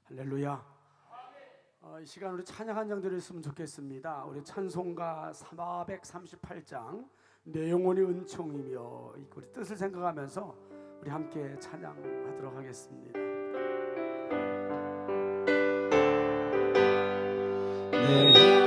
할렐루야. 이 시간 우리 찬양 한 장 드렸으면 좋겠습니다. 우리 찬송가 438장 내 영혼이 은총이며 우리 뜻을 생각하면서 우리 함께 찬양하도록 하겠습니다. 내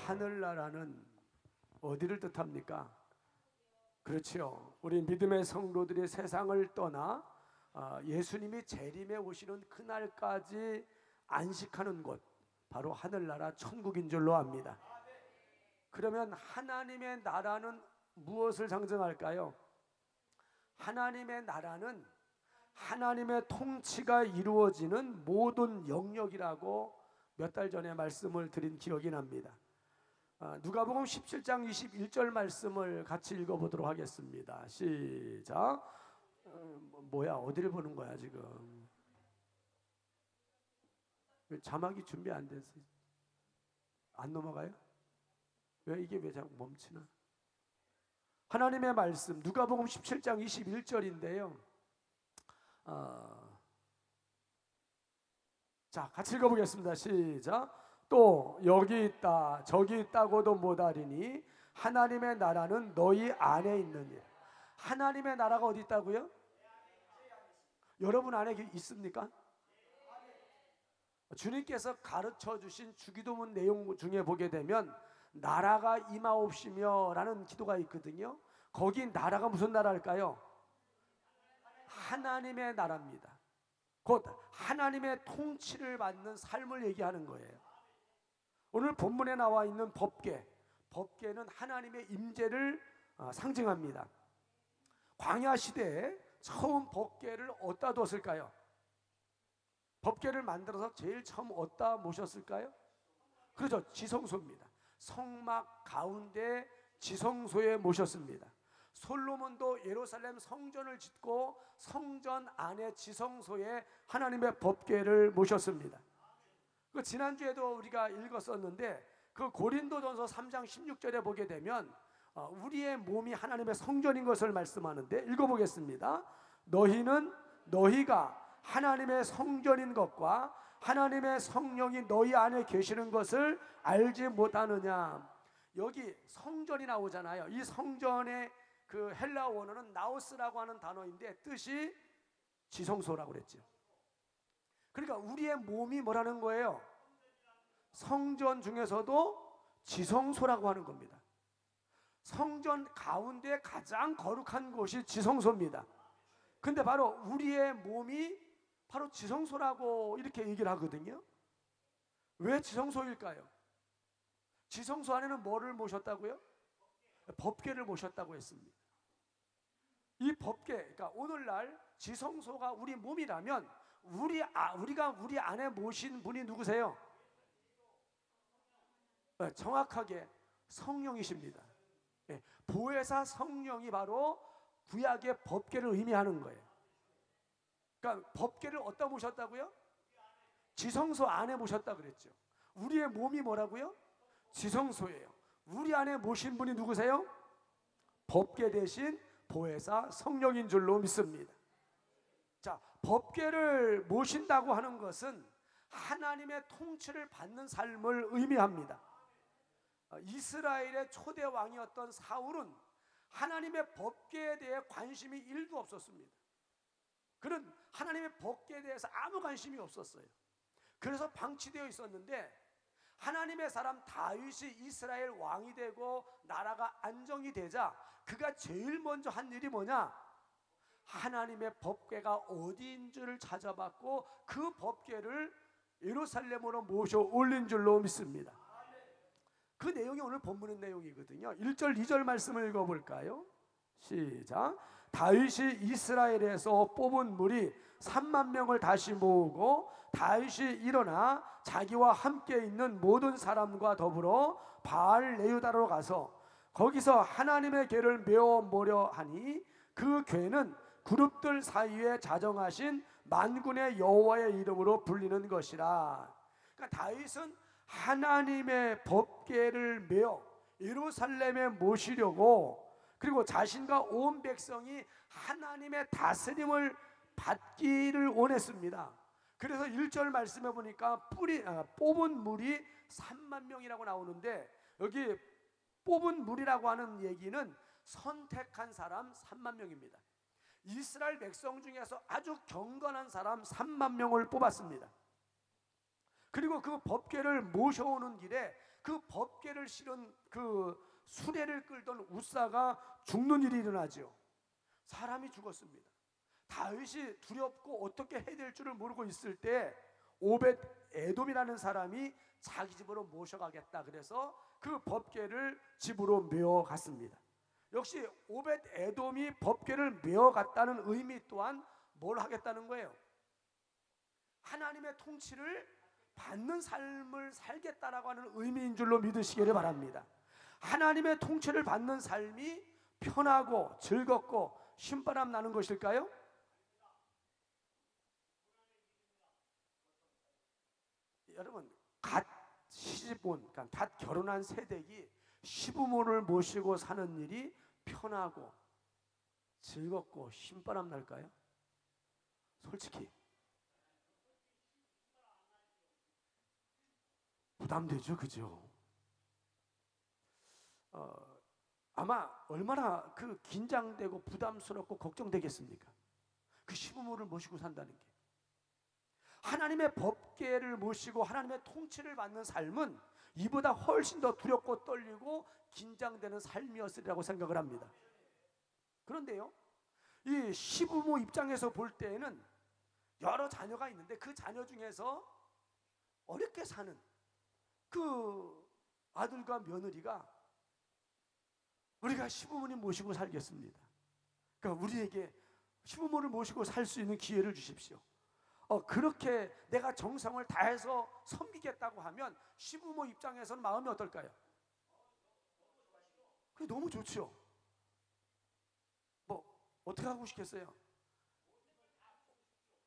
하늘나라는 어디를 뜻합니까? 그렇죠. 우리 믿음의 성도들이 세상을 떠나 예수님이 재림에 오시는 그날까지 안식하는 곳, 바로 하늘나라 천국인 줄로 압니다. 그러면 하나님의 나라는 무엇을 상징할까요? 하나님의 나라는 하나님의 통치가 이루어지는 모든 영역이라고 몇 달 전에 말씀을 드린 기억이 납니다. 누가복음 17장 21절 말씀을 같이 읽어보도록 하겠습니다. 시작. 뭐야, 어디를 보는 거야 지금? 자막이 준비 안 돼서 안 넘어가요? 이게 왜 자꾸 멈추나? 하나님의 말씀 누가복음 17장 21절인데요. 자, 같이 읽어보겠습니다. 시작. 또 여기 있다 저기 있다고도 못하리니 하나님의 나라는 너희 안에 있느니라. 하나님의 나라가 어디 있다고요? 여러분 안에 있습니까? 주님께서 가르쳐 주신 주기도문 내용 중에 보게 되면 나라가 임하옵시며 라는 기도가 있거든요. 거기 나라가 무슨 나라일까요? 하나님의 나라입니다. 곧 하나님의 통치를 받는 삶을 얘기하는 거예요. 오늘 본문에 나와 있는 법궤는 하나님의 임재를 상징합니다. 광야 시대에 처음 법궤를 어디다 뒀을까요? 법궤를 만들어서 제일 처음 어디다 모셨을까요? 그렇죠, 지성소입니다. 성막 가운데 지성소에 모셨습니다. 솔로몬도 예루살렘 성전을 짓고 성전 안에 지성소에 하나님의 법궤를 모셨습니다. 지난주에도 우리가 읽었었는데 그 고린도전서 3장 16절에 보게 되면 우리의 몸이 하나님의 성전인 것을 말씀하는데 읽어보겠습니다. 너희가 하나님의 성전인 것과 하나님의 성령이 너희 안에 계시는 것을 알지 못하느냐. 여기 성전이 나오잖아요. 이 성전의 그 헬라 원어는 나우스라고 하는 단어인데 뜻이 지성소라고 그랬죠. 그러니까 우리의 몸이 뭐라는 거예요? 성전 중에서도 지성소라고 하는 겁니다. 성전 가운데 가장 거룩한 곳이 지성소입니다. 근데 바로 우리의 몸이 바로 지성소라고 이렇게 얘기를 하거든요. 왜 지성소일까요? 지성소 안에는 뭐를 모셨다고요? 법궤를 모셨다고 했습니다. 이 법궤, 그러니까 오늘날 지성소가 우리 몸이라면 우리가 우리 안에 모신 분이 누구세요? 정확하게 성령이십니다. 보혜사 성령이 바로 구약의 법궤를 의미하는 거예요. 그러니까 법궤를 어디다 모셨다고요? 지성소 안에 모셨다 그랬죠. 우리의 몸이 뭐라고요? 지성소예요. 우리 안에 모신 분이 누구세요? 법궤 대신 보혜사 성령인 줄로 믿습니다. 자, 법궤를 모신다고 하는 것은 하나님의 통치를 받는 삶을 의미합니다. 이스라엘의 초대 왕이었던 사울은 하나님의 법궤에 대해 관심이 1도 없었습니다. 그는 하나님의 법궤에 대해서 아무 관심이 없었어요. 그래서 방치되어 있었는데 하나님의 사람 다윗이 이스라엘 왕이 되고 나라가 안정이 되자 그가 제일 먼저 한 일이 뭐냐? 하나님의 법궤가 어디인 줄을 찾아봤고 그 법궤를 예루살렘으로 모셔 올린 줄로 믿습니다. 그 내용이 오늘 본문의 내용이거든요. 1절 2절 말씀을 읽어볼까요? 시작. 다윗이 이스라엘에서 뽑은 무리 3만 명을 다시 모으고 다윗이 일어나 자기와 함께 있는 모든 사람과 더불어 바알 레유다로 가서 거기서 하나님의 궤를 메어 모려 하니 그 궤는 그룹들 사이에 자정하신 만군의 여호와의 이름으로 불리는 것이라. 그러니까 다윗은 하나님의 법궤를 메어 예루살렘에 모시려고 그리고 자신과 온 백성이 하나님의 다스림을 받기를 원했습니다. 그래서 1절 말씀해 보니까 뽑은 무리 3만 명이라고 나오는데 여기 뽑은 무리라고 하는 얘기는 선택한 사람 3만 명입니다. 이스라엘 백성 중에서 아주 경건한 사람 3만 명을 뽑았습니다. 그리고 그 법궤를 모셔오는 길에 그 법궤를 실은 그 수레를 끌던 우사가 죽는 일이 일어나죠. 사람이 죽었습니다. 다윗이 두렵고 어떻게 해야 될 줄을 모르고 있을 때 오벳 에돔이라는 사람이 자기 집으로 모셔가겠다 그래서 그 법궤를 집으로 메어갔습니다. 역시 오벳 에돔이 법궤를 메어갔다는 의미 또한 뭘 하겠다는 거예요? 하나님의 통치를 받는 삶을 살겠다라고 하는 의미인 줄로 믿으시기를 바랍니다. 하나님의 통치를 받는 삶이 편하고 즐겁고 신바람 나는 것일까요? 여러분, 갓 시집온, 그러니까 갓 결혼한 새댁이 시부모를 모시고 사는 일이 편하고 즐겁고 신바람 날까요? 솔직히 부담되죠, 그죠? 아마 얼마나 그 긴장되고 부담스럽고 걱정되겠습니까? 그 시부모를 모시고 산다는 게. 하나님의 법궤를 모시고 하나님의 통치를 받는 삶은 이보다 훨씬 더 두렵고 떨리고 긴장되는 삶이었으리라고 생각을 합니다. 그런데요, 이 시부모 입장에서 볼 때에는 여러 자녀가 있는데 그 자녀 중에서 어렵게 사는 그 아들과 며느리가 우리가 시부모님 모시고 살겠습니다. 그러니까 우리에게 시부모를 모시고 살 수 있는 기회를 주십시오. 그렇게 내가 정성을 다해서 섬기겠다고 하면 시부모 입장에서는 마음이 어떨까요? 그게 너무 좋죠. 뭐 어떻게 하고 싶겠어요?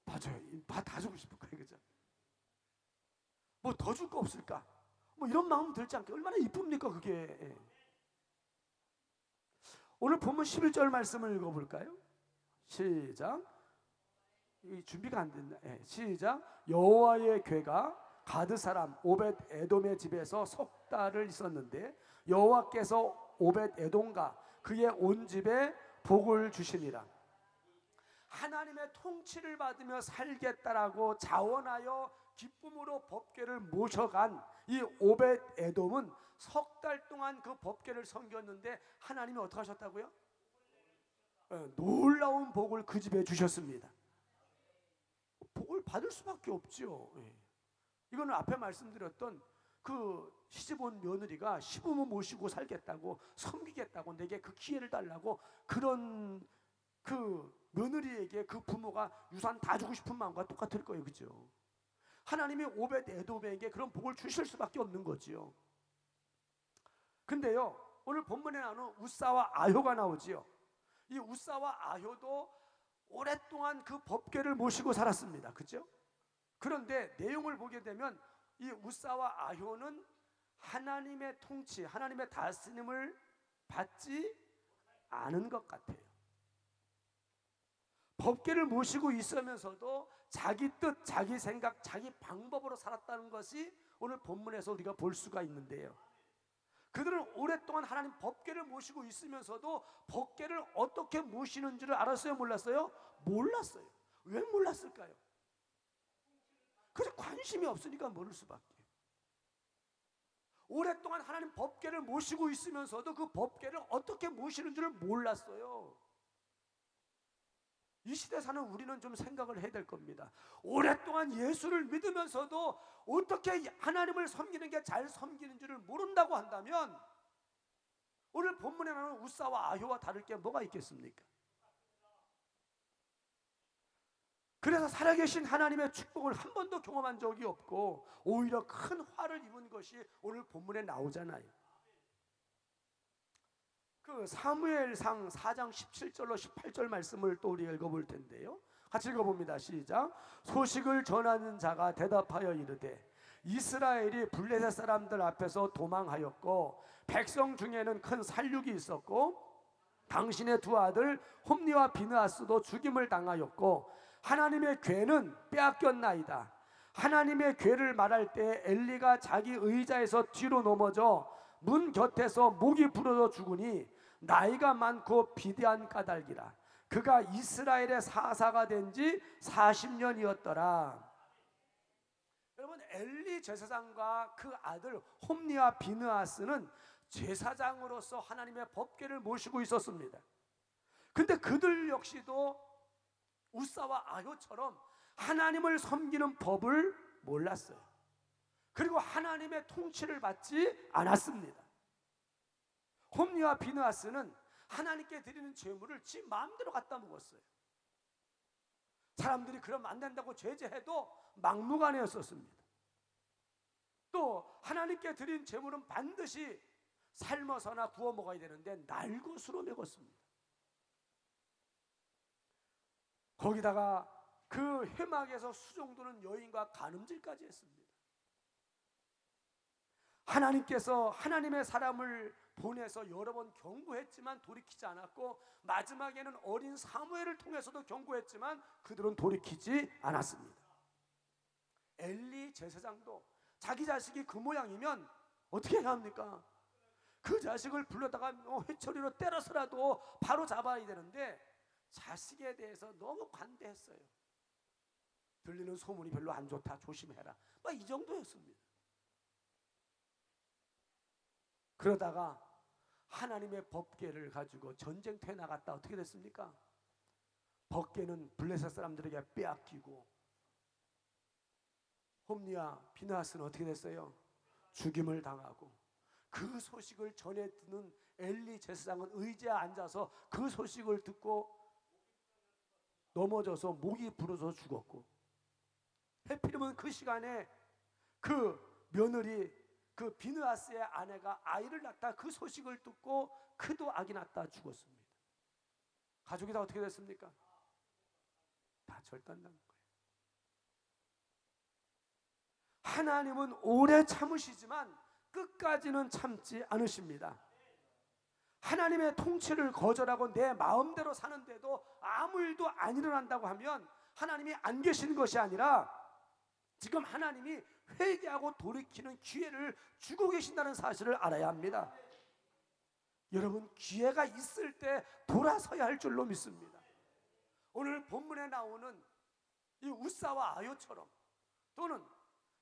맞아요. 다 주고 싶을 거예요, 그죠? 뭐 더 줄 거 없을까? 뭐 이런 마음 들지 않게 얼마나 이쁩니까, 그게? 오늘 본문 11절 말씀을 읽어볼까요? 시작. 이 준비가 안 됐나? 시작. 여호와의 궤가 가드 사람 오벳 에돔의 집에서 석 달을 있었는데 여호와께서 오벳 에돔과 그의 온 집에 복을 주시니라. 하나님의 통치를 받으며 살겠다라고 자원하여 기쁨으로 법궤를 모셔간 이 오벳 에돔은 석 달 동안 그 법궤를 섬겼는데 하나님이 어떻게 하셨다고요? 놀라운 복을 그 집에 주셨습니다. 복을 받을 수밖에 없죠. 이거는 앞에 말씀드렸던 그 시집온 며느리가 시부모 모시고 살겠다고, 섬기겠다고, 내게 그 기회를 달라고, 그런 그 며느리에게 그 부모가 유산 다 주고 싶은 마음과 똑같을 거예요. 그죠? 하나님이 오벳 에돔에게 그런 복을 주실 수밖에 없는 거지요. 근데요, 오늘 본문에 나오는 우사와 아효가 나오지요. 이 우사와 아효도 오랫동안 그 법궤를 모시고 살았습니다. 그죠? 그런데 내용을 보게 되면 이 우사와 아효는 하나님의 통치, 하나님의 다스림을 받지 않은 것 같아요. 법궤를 모시고 있으면서도 자기 뜻, 자기 생각, 자기 방법으로 살았다는 것이 오늘 본문에서 우리가 볼 수가 있는데요. 그들은 오랫동안 하나님 법궤를 모시고 있으면서도 법궤를 어떻게 모시는지를 알았어요? 몰랐어요? 몰랐어요. 왜 몰랐을까요? 그래서 관심이 없으니까 모를 수밖에. 오랫동안 하나님 법궤를 모시고 있으면서도 그 법궤를 어떻게 모시는 줄을 몰랐어요. 이 시대 사는 우리는 좀 생각을 해야 될 겁니다. 오랫동안 예수를 믿으면서도 어떻게 하나님을 섬기는 게 잘 섬기는 줄을 모른다고 한다면 오늘 본문에 나오는 우사와 아효와 다를 게 뭐가 있겠습니까? 그래서 살아계신 하나님의 축복을 한 번도 경험한 적이 없고 오히려 큰 화를 입은 것이 오늘 본문에 나오잖아요. 그 사무엘상 4장 17절로 18절 말씀을 또 우리 읽어볼 텐데요. 같이 읽어봅니다. 시작. 소식을 전하는 자가 대답하여 이르되 이스라엘이 블레셋 사람들 앞에서 도망하였고 백성 중에는 큰 살육이 있었고 당신의 두 아들 홈니와 비느하스도 죽임을 당하였고 하나님의 궤는 빼앗겼나이다. 하나님의 궤를 말할 때 엘리가 자기 의자에서 뒤로 넘어져 문 곁에서 목이 부러져 죽으니 나이가 많고 비대한 까닭이라. 그가 이스라엘의 사사가 된 지 40년이었더라. 여러분, 엘리 제사장과 그 아들 홈니와 비느하스는 제사장으로서 하나님의 법궤를 모시고 있었습니다. 근데 그들 역시도 우사와 아효처럼 하나님을 섬기는 법을 몰랐어요. 그리고 하나님의 통치를 받지 않았습니다. 홈니와 비느하스는 하나님께 드리는 제물을 지 마음대로 갖다 먹었어요. 사람들이 그러면 안 된다고 제재해도 막무가내였었습니다. 또 하나님께 드린 제물은 반드시 삶아서나 구워 먹어야 되는데 날것으로 먹었습니다. 거기다가 그 회막에서 수종도는 여인과 간음질까지 했습니다. 하나님께서 하나님의 사람을 보내서 여러 번 경고했지만 돌이키지 않았고 마지막에는 어린 사무엘을 통해서도 경고했지만 그들은 돌이키지 않았습니다. 엘리 제사장도 자기 자식이 그 모양이면 어떻게 해야 합니까? 그 자식을 불러다가 회초리로 때려서라도 바로 잡아야 되는데 자식에 대해서 너무 관대했어요. 들리는 소문이 별로 안 좋다, 조심해라, 막 이 정도였습니다. 그러다가 하나님의 법궤를 가지고 전쟁터에 나갔다 어떻게 됐습니까? 법궤는 블레셋 사람들에게 빼앗기고 홈니와 비느하스는 어떻게 됐어요? 죽임을 당하고 그 소식을 전해 듣는 엘리 제사장은 의자에 앉아서 그 소식을 듣고 넘어져서 목이 부러져 죽었고 해필이면 그 시간에 그 며느리 그 비느하스의 아내가 아이를 낳다 그 소식을 듣고 그도 아기 낳다 죽었습니다. 가족이 다 어떻게 됐습니까? 다 절단난 거예요. 하나님은 오래 참으시지만 끝까지는 참지 않으십니다. 하나님의 통치를 거절하고 내 마음대로 사는데도 아무 일도 안 일어난다고 하면 하나님이 안 계시는 것이 아니라 지금 하나님이 회개하고 돌이키는 기회를 주고 계신다는 사실을 알아야 합니다. 여러분, 기회가 있을 때 돌아서야 할 줄로 믿습니다. 오늘 본문에 나오는 이 우사와 아효처럼 또는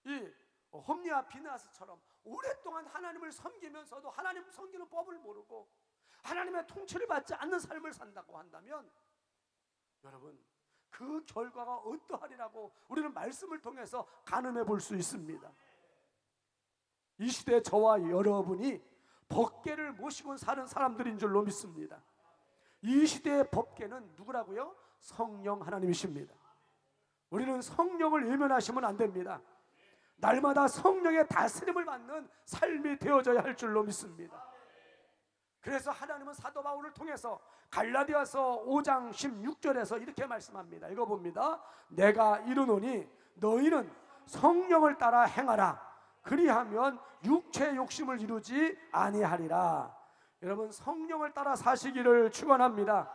이 홈리와 비나스처럼 오랫동안 하나님을 섬기면서도 하나님 섬기는 법을 모르고 하나님의 통치를 받지 않는 삶을 산다고 한다면 여러분 그 결과가 어떠하리라고 우리는 말씀을 통해서 가늠해 볼 수 있습니다. 이 시대 저와 여러분이 법궤를 모시고 사는 사람들인 줄로 믿습니다. 이 시대의 법궤는 누구라고요? 성령 하나님이십니다. 우리는 성령을 외면하시면 안 됩니다. 날마다 성령의 다스림을 받는 삶이 되어져야 할 줄로 믿습니다. 그래서 하나님은 사도 바울을 통해서 갈라디아서 5장 16절에서 이렇게 말씀합니다. 읽어봅니다. 내가 이르노니 너희는 성령을 따라 행하라. 그리하면 육체의 욕심을 이루지 아니하리라. 여러분 성령을 따라 사시기를 축원합니다.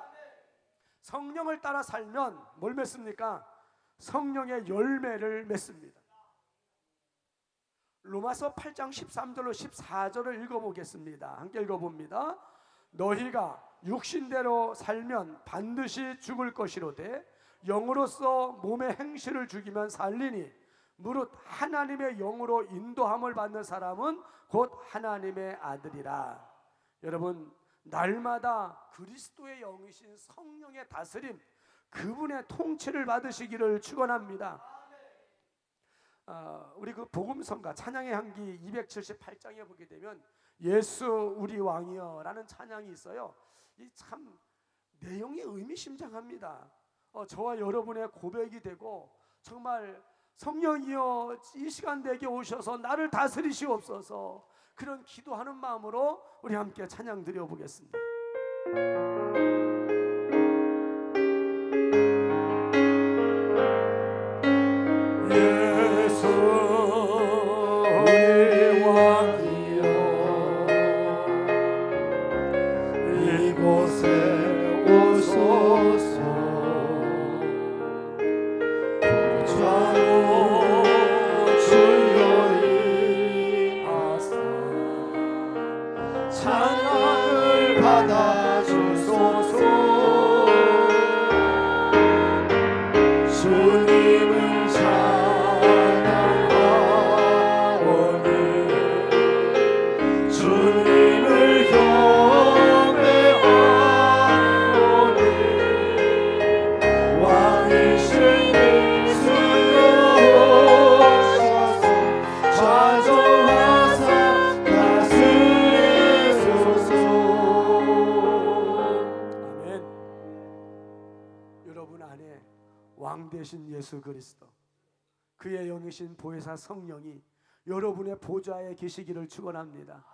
성령을 따라 살면 뭘 맺습니까? 성령의 열매를 맺습니다. 로마서 8장 13절로 14절을 읽어보겠습니다. 함께 읽어봅니다. 너희가 육신대로 살면 반드시 죽을 것이로되 영으로서 몸의 행실을 죽이면 살리니 무릇 하나님의 영으로 인도함을 받는 사람은 곧 하나님의 아들이라. 여러분 날마다 그리스도의 영이신 성령의 다스림 그분의 통치를 받으시기를 축원합니다. 우리 그 복음성가 찬양의 향기 278장에 보게 되면 예수 우리 왕이여 라는 찬양이 있어요. 이 참 내용이 의미심장합니다. 저와 여러분의 고백이 되고 정말 성령이여 이 시간 내게 오셔서 나를 다스리시옵소서 그런 기도하는 마음으로 우리 함께 찬양 드려보겠습니다. 되신 예수 그리스도 그의 영이신 보혜사 성령이 여러분의 보좌에 계시기를 축원합니다.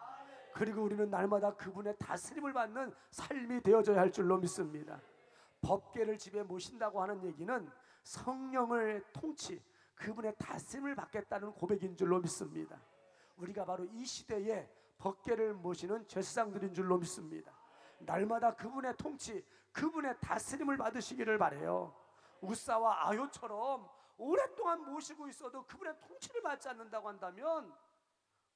그리고 우리는 날마다 그분의 다스림을 받는 삶이 되어져야 할 줄로 믿습니다. 법궤를 집에 모신다고 하는 얘기는 성령을 통치 그분의 다스림을 받겠다는 고백인 줄로 믿습니다. 우리가 바로 이 시대에 법궤를 모시는 제사장들인 줄로 믿습니다. 날마다 그분의 통치 그분의 다스림을 받으시기를 바라요. 우사와 아효처럼 오랫동안 모시고 있어도 그분의 통치를 받지 않는다고 한다면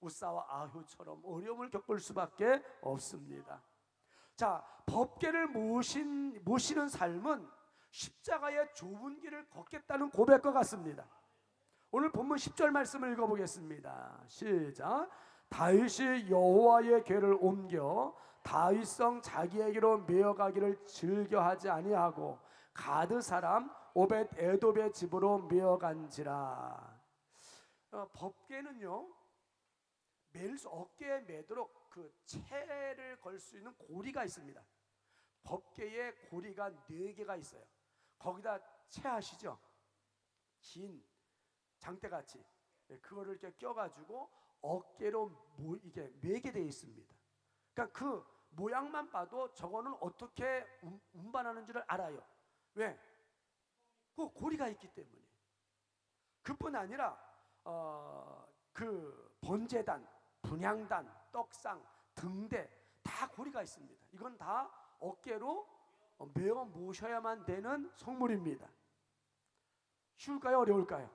우사와 아효처럼 어려움을 겪을 수밖에 없습니다. 자, 법궤를 모시는 삶은 십자가의 좁은 길을 걷겠다는 고백과 같습니다. 오늘 본문 10절 말씀을 읽어보겠습니다. 시작. 다윗이 여호와의 궤를 옮겨 다윗성 자기에게로 메어가기를 즐겨하지 아니하고 가드 사람 오벳 에돔의 집으로 메어간지라. 법궤는요 매일 어깨에 매도록 그 채를 걸 수 있는 고리가 있습니다. 법궤에 고리가 4개가 있어요. 거기다 채 아시죠? 긴 장대같이 그거를 이렇게 껴가지고 어깨로 이게 매게 되어 있습니다. 그러니까 그 모양만 봐도 저거는 어떻게 운반하는 줄을 알아요. 왜? 그 고리가 있기 때문에. 그뿐 아니라 그 번제단, 분향단, 떡상, 등대 다 고리가 있습니다. 이건 다 어깨로 메어 모셔야만 되는 성물입니다. 쉬울까요? 어려울까요?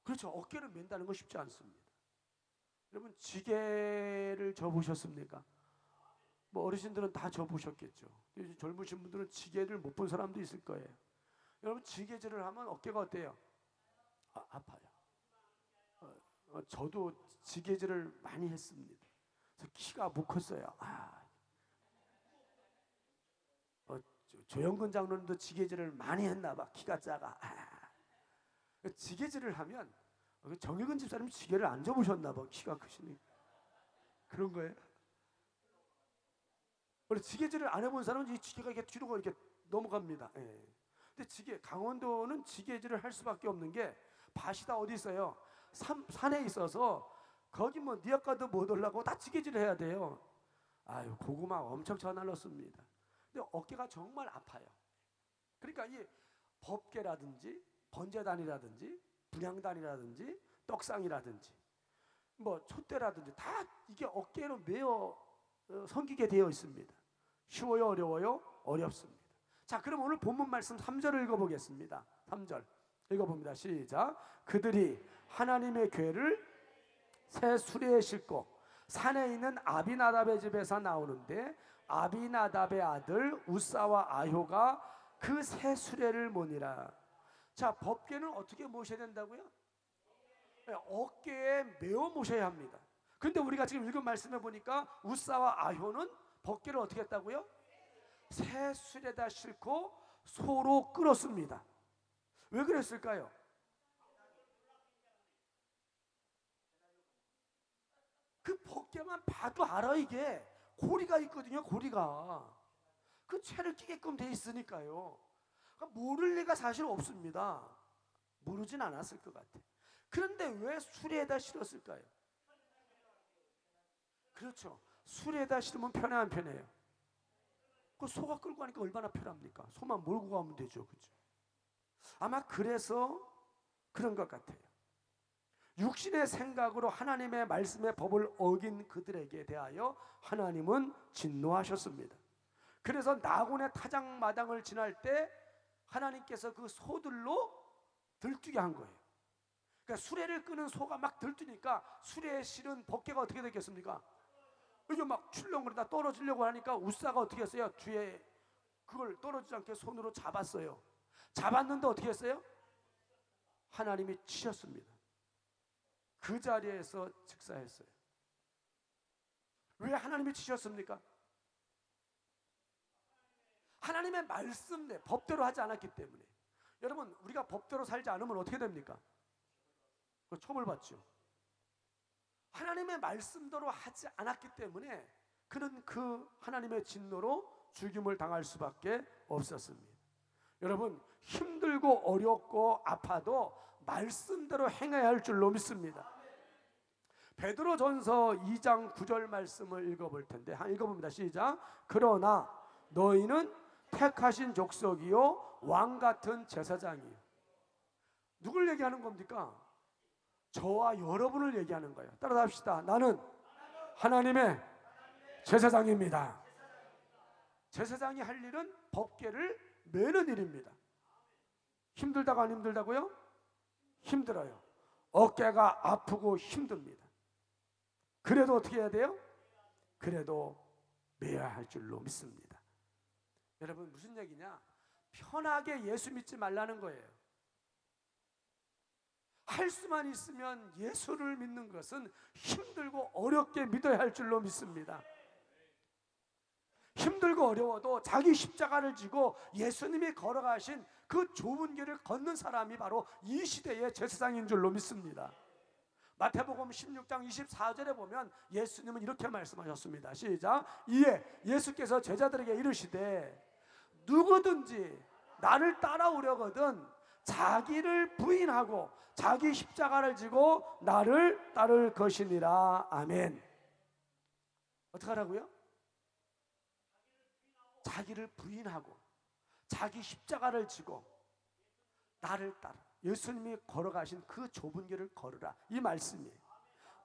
그렇죠. 어깨를 맨다는 건 쉽지 않습니다. 여러분 지게를 져보셨습니까? 뭐 어르신들은 다 져보셨겠죠. 젊으신 분들은 지게를 못 본 사람도 있을 거예요. 여러분 지게질을 하면 어깨가 어때요? 아파요. 저도 지게질을 많이 했습니다. 그래서 키가 못 컸어요. 조영근 장로님도 지게질을 많이 했나 봐. 키가 작아. 지게질을 하면 정일근 집사님이 지게를 안 접으셨나 봐. 키가 크시니 그런 거예요. 원래 지게질을 안 해본 사람은 이 지게가 이렇게 뒤로 이렇게 넘어갑니다. 예. 근데 강원도는 지게질을 할 수밖에 없는 게 밭이 다 어디 있어요? 산에 있어서 거기 뭐 니아까도 못 올라가고 다 지게질을 해야 돼요. 아유, 고구마 엄청 쳐날랐습니다. 근데 어깨가 정말 아파요. 그러니까 이 법계라든지 번제단이라든지 분향단이라든지 떡상이라든지 뭐 촛대라든지 다 이게 어깨로 매어 섬기게 되어 있습니다. 쉬워요, 어려워요? 어렵습니다. 자, 그럼 오늘 본문 말씀 3절을 읽어보겠습니다. 3절 읽어봅니다. 시작. 그들이 하나님의 궤를 새 수레에 싣고 산에 있는 아비나답의 집에서 나오는데 아비나답의 아들 우사와 아효가 그 새 수레를 모니라. 자, 법궤는 어떻게 모셔야 된다고요? 어깨에 메어 모셔야 합니다. 그런데 우리가 지금 읽은 말씀에 보니까 우사와 아효는 법궤를 어떻게 했다고요? 새 수레에다 싣고 소로 끌었습니다. 왜 그랬을까요? 그 법궤만 봐도 알아. 이게 고리가 있거든요. 고리가 그 채를 끼게끔 돼 있으니까요. 그러니까 모를 리가 사실 없습니다. 모르진 않았을 것 같아. 그런데 왜 수레에다 실었을까요? 그렇죠. 수레에다 실으면 편해 안 편해요? 그 소가 끌고 가니까 얼마나 편합니까? 소만 몰고 가면 되죠. 그죠? 아마 그래서 그런 것 같아요. 육신의 생각으로 하나님의 말씀의 법을 어긴 그들에게 대하여 하나님은 진노하셨습니다. 그래서 나곤의 타작마당을 지날 때 하나님께서 그 소들로 들뛰게 한 거예요. 그러니까 수레를 끄는 소가 막 들뛰니까 수레에 실은 법궤가 어떻게 됐겠습니까? 이게 막 출렁거리다 떨어지려고 하니까 우사가 어떻게 했어요? 뒤에 그걸 떨어지지 않게 손으로 잡았어요. 잡았는데 어떻게 했어요? 하나님이 치셨습니다. 그 자리에서 즉사했어요. 왜 하나님이 치셨습니까? 하나님의 말씀대 법대로 하지 않았기 때문에. 여러분, 우리가 법대로 살지 않으면 어떻게 됩니까? 처벌받죠. 하나님의 말씀대로 하지 않았기 때문에 그는 그 하나님의 진노로 죽임을 당할 수밖에 없었습니다. 여러분, 힘들고 어렵고 아파도 말씀대로 행해야 할 줄로 믿습니다. 베드로전서 2장 9절 말씀을 읽어볼 텐데 읽어봅니다. 시작. 그러나 너희는 택하신 족속이요 왕 같은 제사장이요. 누굴 얘기하는 겁니까? 저와 여러분을 얘기하는 거예요. 따라서 합시다. 나는 하나님의 제사장입니다. 제사장이 할 일은 법궤를 매는 일입니다. 힘들다고 안 힘들다고요? 힘들어요. 어깨가 아프고 힘듭니다. 그래도 어떻게 해야 돼요? 그래도 매야 할 줄로 믿습니다. 여러분, 무슨 얘기냐? 편하게 예수 믿지 말라는 거예요. 할 수만 있으면 예수를 믿는 것은 힘들고 어렵게 믿어야 할 줄로 믿습니다. 힘들고 어려워도 자기 십자가를 지고 예수님이 걸어가신 그 좁은 길을 걷는 사람이 바로 이 시대의 제사장인 줄로 믿습니다. 마태복음 16장 24절에 보면 예수님은 이렇게 말씀하셨습니다. 시작. 이에 예수께서 제자들에게 이르시되 누구든지 나를 따라오려거든 자기를 부인하고 자기 십자가를 지고 나를 따를 것이니라. 아멘. 어떡하라고요? 자기를 부인하고 자기 십자가를 지고 나를 따라. 예수님이 걸어가신 그 좁은 길을 걸으라. 이 말씀이에요.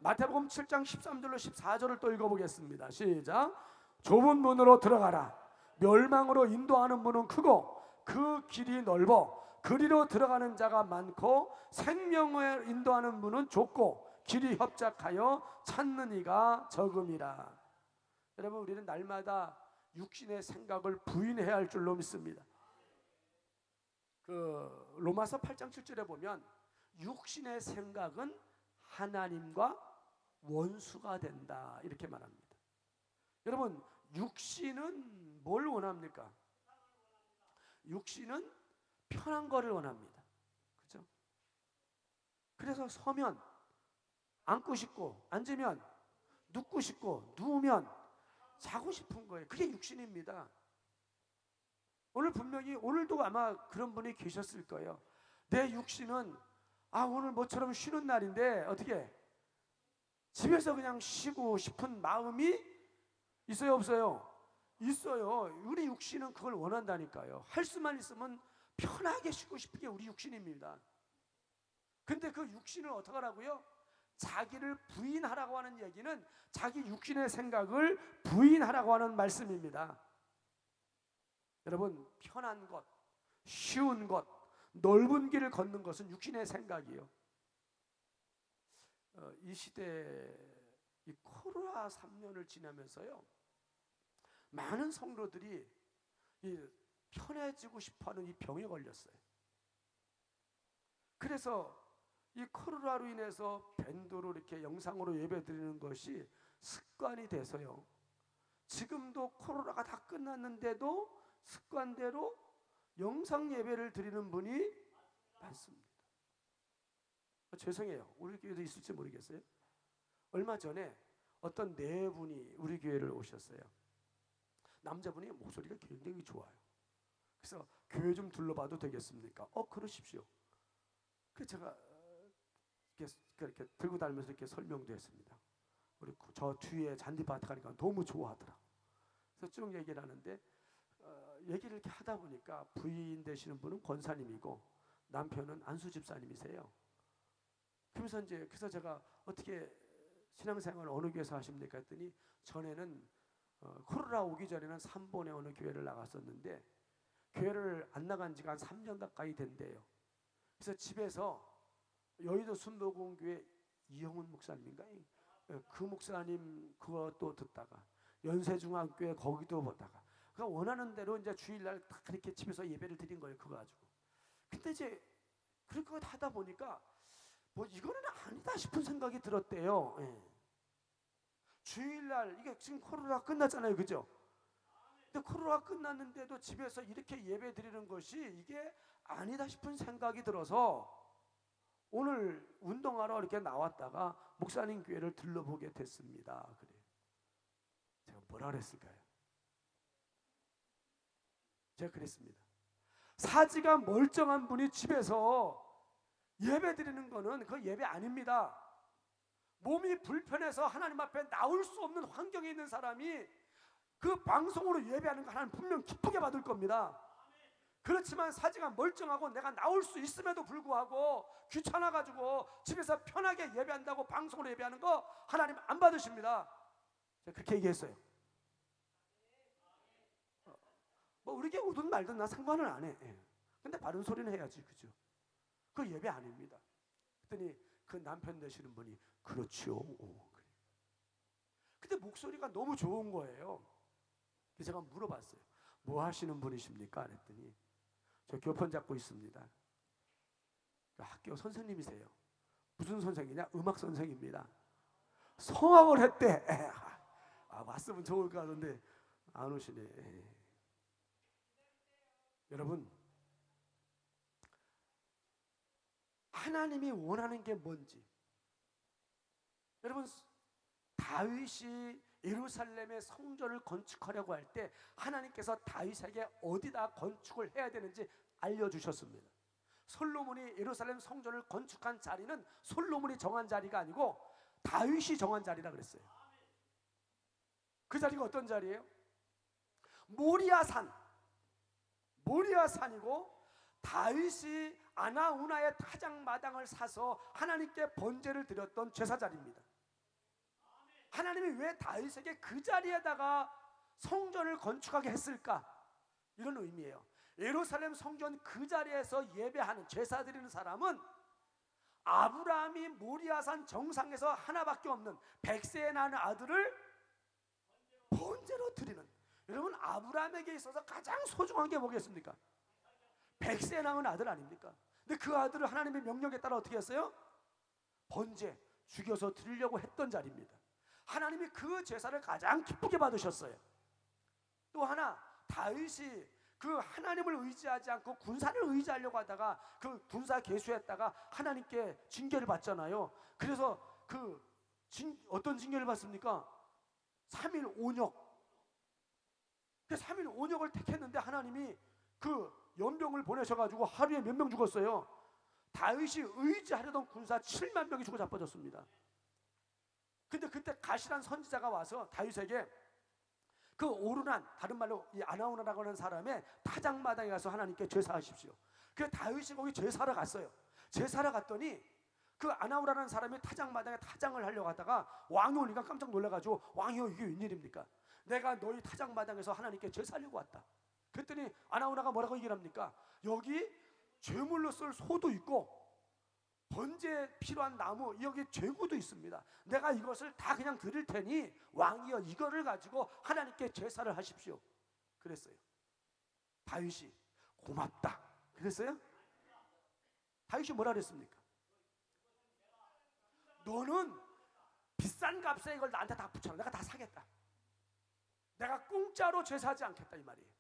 마태복음 7장 13절로 14절을 또 읽어보겠습니다. 시작. 좁은 문으로 들어가라. 멸망으로 인도하는 문은 크고 그 길이 넓어 그리로 들어가는 자가 많고 생명을 인도하는 문은 좁고 길이 협착하여 찾는 이가 적음이라. 여러분, 우리는 날마다 육신의 생각을 부인해야 할 줄로 믿습니다. 로마서 8장 7절에 보면 육신의 생각은 하나님과 원수가 된다 이렇게 말합니다. 여러분, 육신은 뭘 원합니까? 육신은 편한 거를 원합니다. 그죠? 그래서 서면 앉고 싶고, 앉으면 눕고 싶고, 누우면 자고 싶은 거예요. 그게 육신입니다. 오늘 분명히, 오늘도 아마 그런 분이 계셨을 거예요. 내 육신은 오늘 모처럼 쉬는 날인데 어떻게 집에서 그냥 쉬고 싶은 마음이 있어요, 없어요? 있어요. 우리 육신은 그걸 원한다니까요. 할 수만 있으면 편하게 쉬고 싶은 게 우리 육신입니다. 근데 그 육신을 어떻게 하라고요? 자기를 부인하라고 하는 얘기는 자기 육신의 생각을 부인하라고 하는 말씀입니다. 여러분, 편한 것, 쉬운 것, 넓은 길을 걷는 것은 육신의 생각이요. 이 시대, 이 코로나 3년을 지나면서요, 많은 성도들이 이 편해지고 싶어하는 이 병에 걸렸어요. 그래서 이 코로나로 인해서 밴드로 이렇게 영상으로 예배드리는 것이 습관이 돼서요, 지금도 코로나가 다 끝났는데도 습관대로 영상 예배를 드리는 분이 많습니다. 죄송해요. 우리 교회도 있을지 모르겠어요. 얼마 전에 어떤 네 분이 우리 교회를 오셨어요. 남자분이 목소리가 굉장히 좋아요. 그래서 교회 좀 둘러봐도 되겠습니까? 그러십시오. 그래서 제가 이렇게 들고 다니면서 이렇게 설명도 했습니다. 우리 저 뒤에 잔디밭에 가니까 너무 좋아하더라. 그래서 쭉 얘기를 하는데 얘기를 이렇게 하다 보니까 부인 되시는 분은 권사님이고 남편은 안수 집사님이세요. 그래서 제가 어떻게 신앙생활 어느 교회에서 하십니까 했더니 전에는 코로나 오기 전에는 3번에 어느 교회를 나갔었는데 교회를 안 나간 지가 한 3년 가까이 된대요. 그래서 집에서 여의도 순복음교회 이영훈 목사님인가? 그 목사님 그것도 듣다가 연세중앙교회 거기도 보다가 그러니까 원하는 대로 이제 주일날 딱 그렇게 집에서 예배를 드린 거예요. 그거 가지고. 근데 이제 그렇게 하다 보니까 뭐 이거는 아니다 싶은 생각이 들었대요. 예. 주일날 이게 지금 코로나 끝났잖아요, 그죠? 근데 코로나 끝났는데도 집에서 이렇게 예배 드리는 것이 이게 아니다 싶은 생각이 들어서 오늘 운동하러 이렇게 나왔다가 목사님 교회를 들러보게 됐습니다. 그래요. 제가 뭐라 그랬을까요? 제가 그랬습니다. 사지가 멀쩡한 분이 집에서 예배 드리는 거는 그 예배 아닙니다. 몸이 불편해서 하나님 앞에 나올 수 없는 환경에 있는 사람이 그 방송으로 예배하는 거 하나님 분명 기쁘게 받을 겁니다. 그렇지만 사지가 멀쩡하고 내가 나올 수 있음에도 불구하고 귀찮아가지고 집에서 편하게 예배한다고 방송으로 예배하는 거 하나님 안 받으십니다. 제가 그렇게 얘기했어요. 뭐 우리 교회 오든 말든 나 상관은 안 해. 근데 바른 소리는 해야지, 그죠? 그 예배 아닙니다. 그랬더니 그 남편 되시는 분이 그렇지요. 근데 목소리가 너무 좋은 거예요. 그래서 제가 물어봤어요. 뭐 하시는 분이십니까? 그랬더니 저 교편 잡고 있습니다. 학교 선생님이세요. 무슨 선생이냐? 음악 선생입니다. 성악을 했대. 왔으면 좋을 것 같은데 안 오시네. 여러분, 하나님이 원하는 게 뭔지, 여러분, 다윗이 예루살렘의 성전을 건축하려고 할 때 하나님께서 다윗에게 어디다 건축을 해야 되는지 알려주셨습니다. 솔로몬이 예루살렘 성전을 건축한 자리는 솔로몬이 정한 자리가 아니고 다윗이 정한 자리라 그랬어요. 그 자리가 어떤 자리예요? 모리아산이고 다윗이 아나우나의 타작마당을 사서 하나님께 번제를 드렸던 제사자리입니다. 하나님이 왜 다윗에게 그 자리에다가 성전을 건축하게 했을까? 이런 의미예요. 예루살렘 성전 그 자리에서 예배하는, 제사 드리는 사람은 아브라함이 모리아산 정상에서 하나밖에 없는 100세에 낳은 아들을 번제로 드리는, 여러분, 아브라함에게 있어서 가장 소중한 게 뭐겠습니까? 100세에 낳은 아들 아닙니까? 근데 그 아들을 하나님의 명령에 따라 어떻게 했어요? 번제, 죽여서 드리려고 했던 자리입니다. 하나님이 그 제사를 가장 기쁘게 받으셨어요. 또 하나, 다윗이 그 하나님을 의지하지 않고 군사를 의지하려고 하다가 그 군사 계수했다가 하나님께 징계를 받잖아요. 그래서 어떤 징계를 받습니까? 3일 온역. 그 3일 온역을 택했는데 하나님이 그 연병을 보내셔가지고 하루에 몇 명 죽었어요. 다윗이 의지하려던 군사 7만 명이 죽어 자빠졌습니다. 근데 그때 가시란 선지자가 와서 다윗에게 그 오르난, 다른 말로 이 아나우나라고 하는 사람의 타작마당에 가서 하나님께 제사하십시오. 그래서 다윗이 거기 제사를 갔어요. 제사를 갔더니 그 아나우라는 사람이 타작마당에 타장을 하려고 하다가 왕이 오니까 깜짝 놀라가지고, 왕이요, 이게 웬일입니까? 내가 너희 타작마당에서 하나님께 제사하려고 왔다. 그랬더니 아나우나가 뭐라고 얘기를 합니까? 여기 제물로 쓸 소도 있고 번제에 필요한 나무, 여기 제구도 있습니다. 내가 이것을 다 그냥 드릴 테니 왕이여, 이거를 가지고 하나님께 제사를 하십시오. 그랬어요. 다윗이 고맙다 그랬어요? 다윗이 뭐라 그랬습니까? 너는 비싼 값에 이걸 나한테 다 붙여라. 내가 다 사겠다. 내가 공짜로 제사하지 않겠다, 이 말이에요.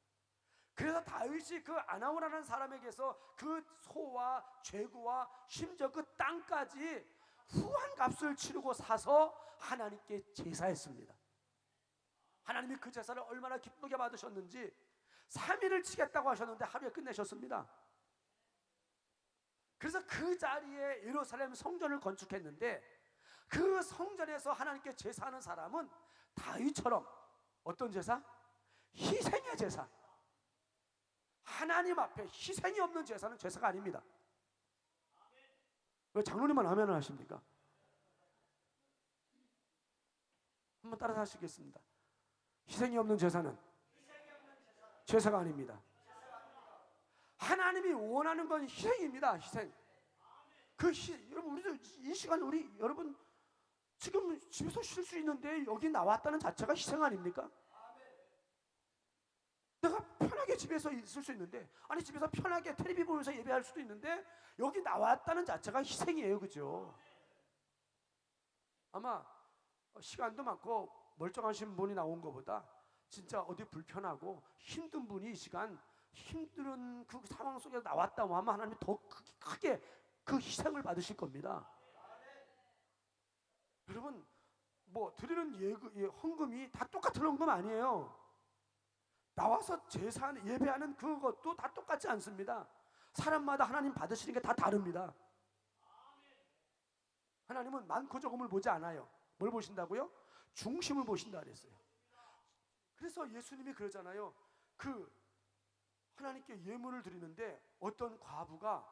그래서 다윗이 그 아나우라는 사람에게서 그 소와 제구와 심지어 그 땅까지 후한 값을 치르고 사서 하나님께 제사했습니다. 하나님이 그 제사를 얼마나 기쁘게 받으셨는지 3일을 치겠다고 하셨는데 하루에 끝내셨습니다. 그래서 그 자리에 예루살렘 성전을 건축했는데 그 성전에서 하나님께 제사하는 사람은 다윗처럼 어떤 제사? 희생의 제사. 하나님 앞에 희생이 없는 제사는 제사가 아닙니다. 왜 장로님만 아멘을 하십니까? 한번 따라서 하시겠습니다. 희생이 없는 제사는 제사가 아닙니다. 하나님이 원하는 건 희생입니다. 희생. 여러분, 우리도 이 시간 여러분 지금 집에서 쉴 수 있는데 여기 나왔다는 자체가 희생 아닙니까? 내가 편하게 집에서 있을 수 있는데, 아니 집에서 편하게 텔레비 보면서 예배할 수도 있는데 여기 나왔다는 자체가 희생이에요. 그죠? 아마 시간도 많고 멀쩡하신 분이 나온 것보다 진짜 어디 불편하고 힘든 분이 이 시간 힘든 그 상황 속에서 나왔다 하면 하나님이 더 크게 그 희생을 받으실 겁니다. 여러분, 뭐 드리는 헌금이 다 똑같은 헌금 아니에요. 나와서 예배하는 그것도 다 똑같지 않습니다. 사람마다 하나님 받으시는 게 다 다릅니다. 하나님은 많고 적음을 보지 않아요. 뭘 보신다고요? 중심을 보신다 그랬어요. 그래서 예수님이 그러잖아요. 하나님께 예물을 드리는데 어떤 과부가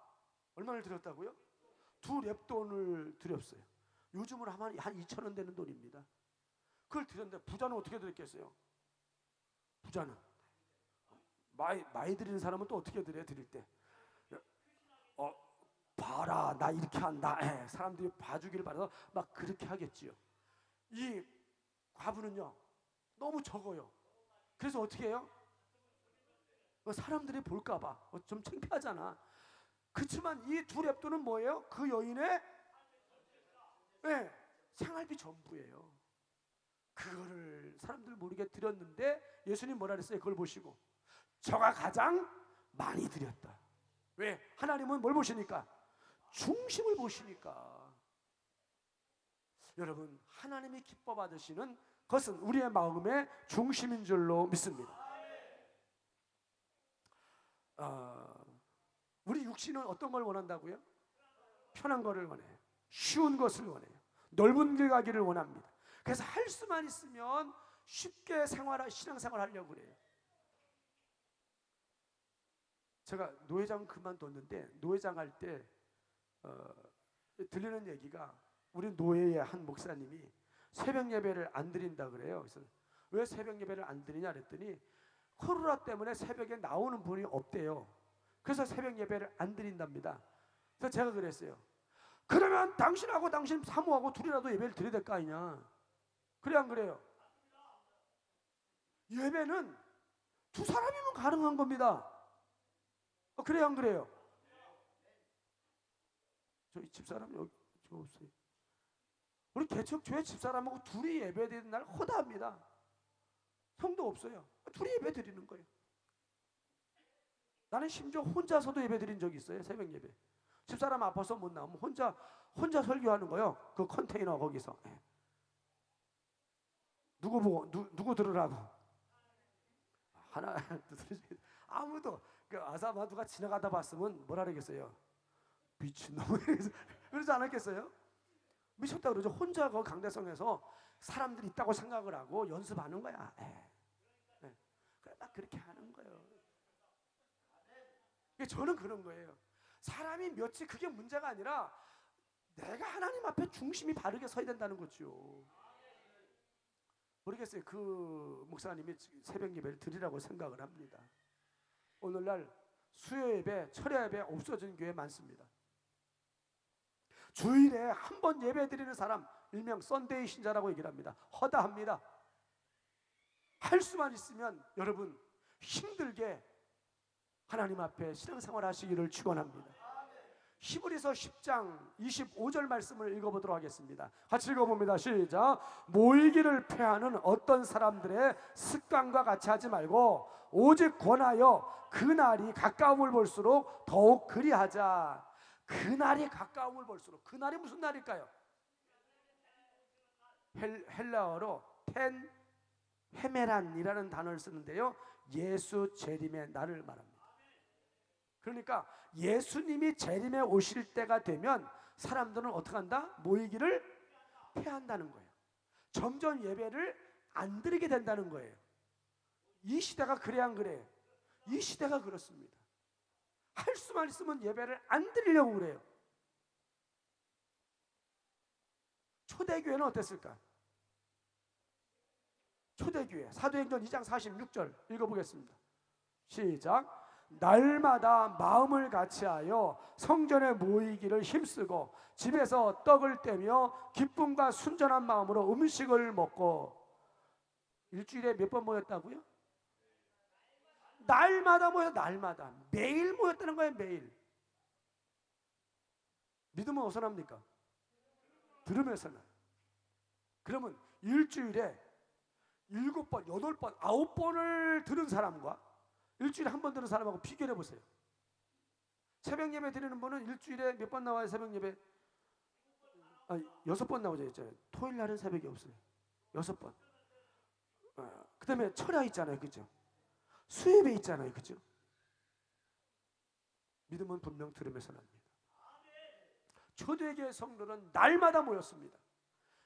얼마를 드렸다고요? 2렙돈을 드렸어요. 요즘으로 하면 한 2,000원 되는 돈입니다. 그걸 드렸는데 부자는 어떻게 드렸겠어요? 부자는 많이 드리는 사람은 또 어떻게 드려요? 드릴 때 봐라, 나 이렇게 한다. 사람들이 봐주기를 바라서 막 그렇게 하겠지요. 이 과부는요 너무 적어요. 그래서 어떻게 해요? 사람들이 볼까봐 좀 창피하잖아. 그렇지만 이 2렙돈은 뭐예요? 그 여인의 생활비 전부예요. 그거를 사람들 모르게 드렸는데 예수님 뭐라 그랬어요? 그걸 보시고 저가 가장 많이 드렸다. 왜? 하나님은 뭘 보시니까? 중심을 보시니까. 여러분, 하나님이 기뻐 받으시는 것은 우리의 마음의 중심인 줄로 믿습니다. 우리 육신은 어떤 걸 원한다고요? 편한 것을 원해요. 쉬운 것을 원해요. 넓은 길 가기를 원합니다. 그래서 할 수만 있으면 쉽게 신앙생활 하려고 그래요. 제가 노회장 그만뒀는데 노회장 할 때 들리는 얘기가 우리 노회의 한 목사님이 새벽 예배를 안 드린다 그래요. 그래서 왜 새벽 예배를 안 드리냐 그랬더니 코로나 때문에 새벽에 나오는 분이 없대요. 그래서 새벽 예배를 안 드린답니다. 그래서 제가 그랬어요. 그러면 당신하고 당신 사모하고 둘이라도 예배를 드려야 될 거 아니냐. 그래 안 그래요? 예배는 두 사람이면 가능한 겁니다. 그래 안 그래요? 저희 집사람 여기 저 없어요. 우리 개척교회 집사람하고 둘이 예배드리는 날 허다합니다. 성도 없어요. 둘이 예배 드리는 거예요. 나는 심지어 혼자서도 예배 드린 적이 있어요. 새벽 예배. 집사람 아파서 못 나오면 혼자 설교하는 거예요. 그 컨테이너 거기서. 누구 보고 누구 들으라고? 하나 아무도 그 아사마 누가 지나가다 봤으면 뭐라 그러겠어요? 미친놈 그러지 않았겠어요? 미쳤다 그러죠. 혼자 그 강대성에서 사람들이 있다고 생각을 하고 연습하는 거야. 그래 막 그렇게 하는 거예요. 저는 그런 거예요. 사람이 몇이 그게 문제가 아니라 내가 하나님 앞에 중심이 바르게 서야 된다는 거죠. 모르겠어요. 그 목사님이 새벽 예배를 드리라고 생각을 합니다. 오늘날 수요 예배, 철야 예배 없어진 교회 많습니다. 주일에 한 번 예배 드리는 사람 일명 썬데이 신자라고 얘기를 합니다. 허다합니다. 할 수만 있으면 여러분 힘들게 하나님 앞에 신앙생활 하시기를 축원합니다. 히브리서 10장 25절 말씀을 읽어보도록 하겠습니다. 같이 읽어봅니다. 시작. 모이기를 패하는 어떤 사람들의 습관과 같이 하지 말고 오직 권하여 그날이 가까움을 볼수록 더욱 그리하자. 그날이 가까움을 볼수록. 그날이 무슨 날일까요? 헬라어로 텐 헤메란이라는 단어를 쓰는데요, 예수 재림의 날을 말합니다. 그러니까 예수님이 재림에 오실 때가 되면 사람들은 어떻게 한다? 모이기를 패한다는 거예요. 점점 예배를 안 드리게 된다는 거예요. 이 시대가 그래 안 그래요? 이 시대가 그렇습니다. 할 수만 있으면 예배를 안 드리려고 그래요. 초대교회는 어땠을까? 초대교회 사도행전 2장 46절 읽어보겠습니다. 시작. 날마다 마음을 같이하여 성전에 모이기를 힘쓰고 집에서 떡을 떼며 기쁨과 순전한 마음으로 음식을 먹고. 일주일에 몇 번 모였다고요? 날마다 모여. 날마다 매일 모였다는 거예요. 매일. 믿으면 어디서 납니까? 들으면서 나요. 그러면 일주일에 7번, 8번, 9번을 들은 사람과 일주일에 한 번 들은 사람하고 비교해 보세요. 새벽 예배 드리는 분은 일주일에 몇 번 나와요? 새벽 예배 6번 나오죠. 있잖아요. 토요일 날은 새벽이 없어요. 6번. 그 다음에 철야 있잖아요. 그죠? 수예배 있잖아요. 그죠? 믿음은 분명 들으면서 납니다. 초대교회 성도는 날마다 모였습니다.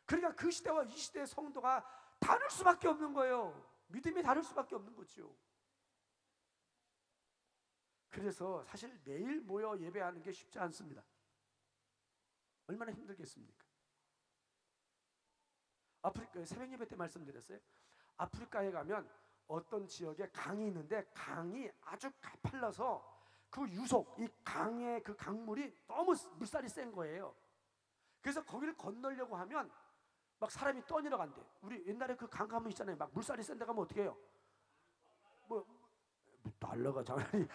그러니까 그 시대와 이 시대의 성도가 다를 수밖에 없는 거예요. 믿음이 다를 수밖에 없는 거죠. 그래서 사실 매일 모여 예배하는 게 쉽지 않습니다. 얼마나 힘들겠습니까? 아프리카 새벽 예배 때 말씀드렸어요. 아프리카에 가면 어떤 지역에 강이 있는데 강이 아주 가팔라서 그 유속, 이 강의 그 강물이 너무 물살이 센 거예요. 그래서 거기를 건너려고 하면 막 사람이 떠내려 간대. 우리 옛날에 그 강 가면 있잖아요. 막 물살이 센 데 가면 어떻게 해요? 날라가 장난이.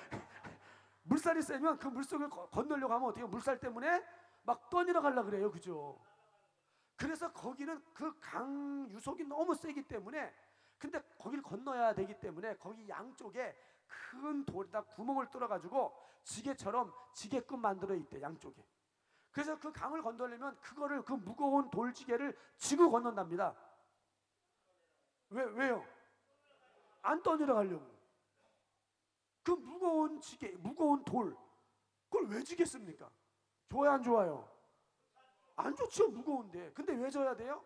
물살이 세면 그 물속을 건너려고 하면 어떻게 해요? 물살 때문에 막 떠내려 가려고 그래요. 그죠? 그래서 거기는 그 강 유속이 너무 세기 때문에, 근데 거기를 건너야 되기 때문에 거기 양쪽에 큰 돌에다 구멍을 뚫어가지고 지게처럼 지게끔 만들어 있대. 양쪽에. 그래서 그 강을 건너려면 그거를, 그 무거운 돌지게를 지고 건넌답니다. 왜요? 안 떠내려 가려고. 그 무거운 지게, 무거운 돌, 그걸 왜 지겠습니까? 좋아요, 안 좋아요? 안 좋죠. 무거운데. 근데 왜 져야 돼요?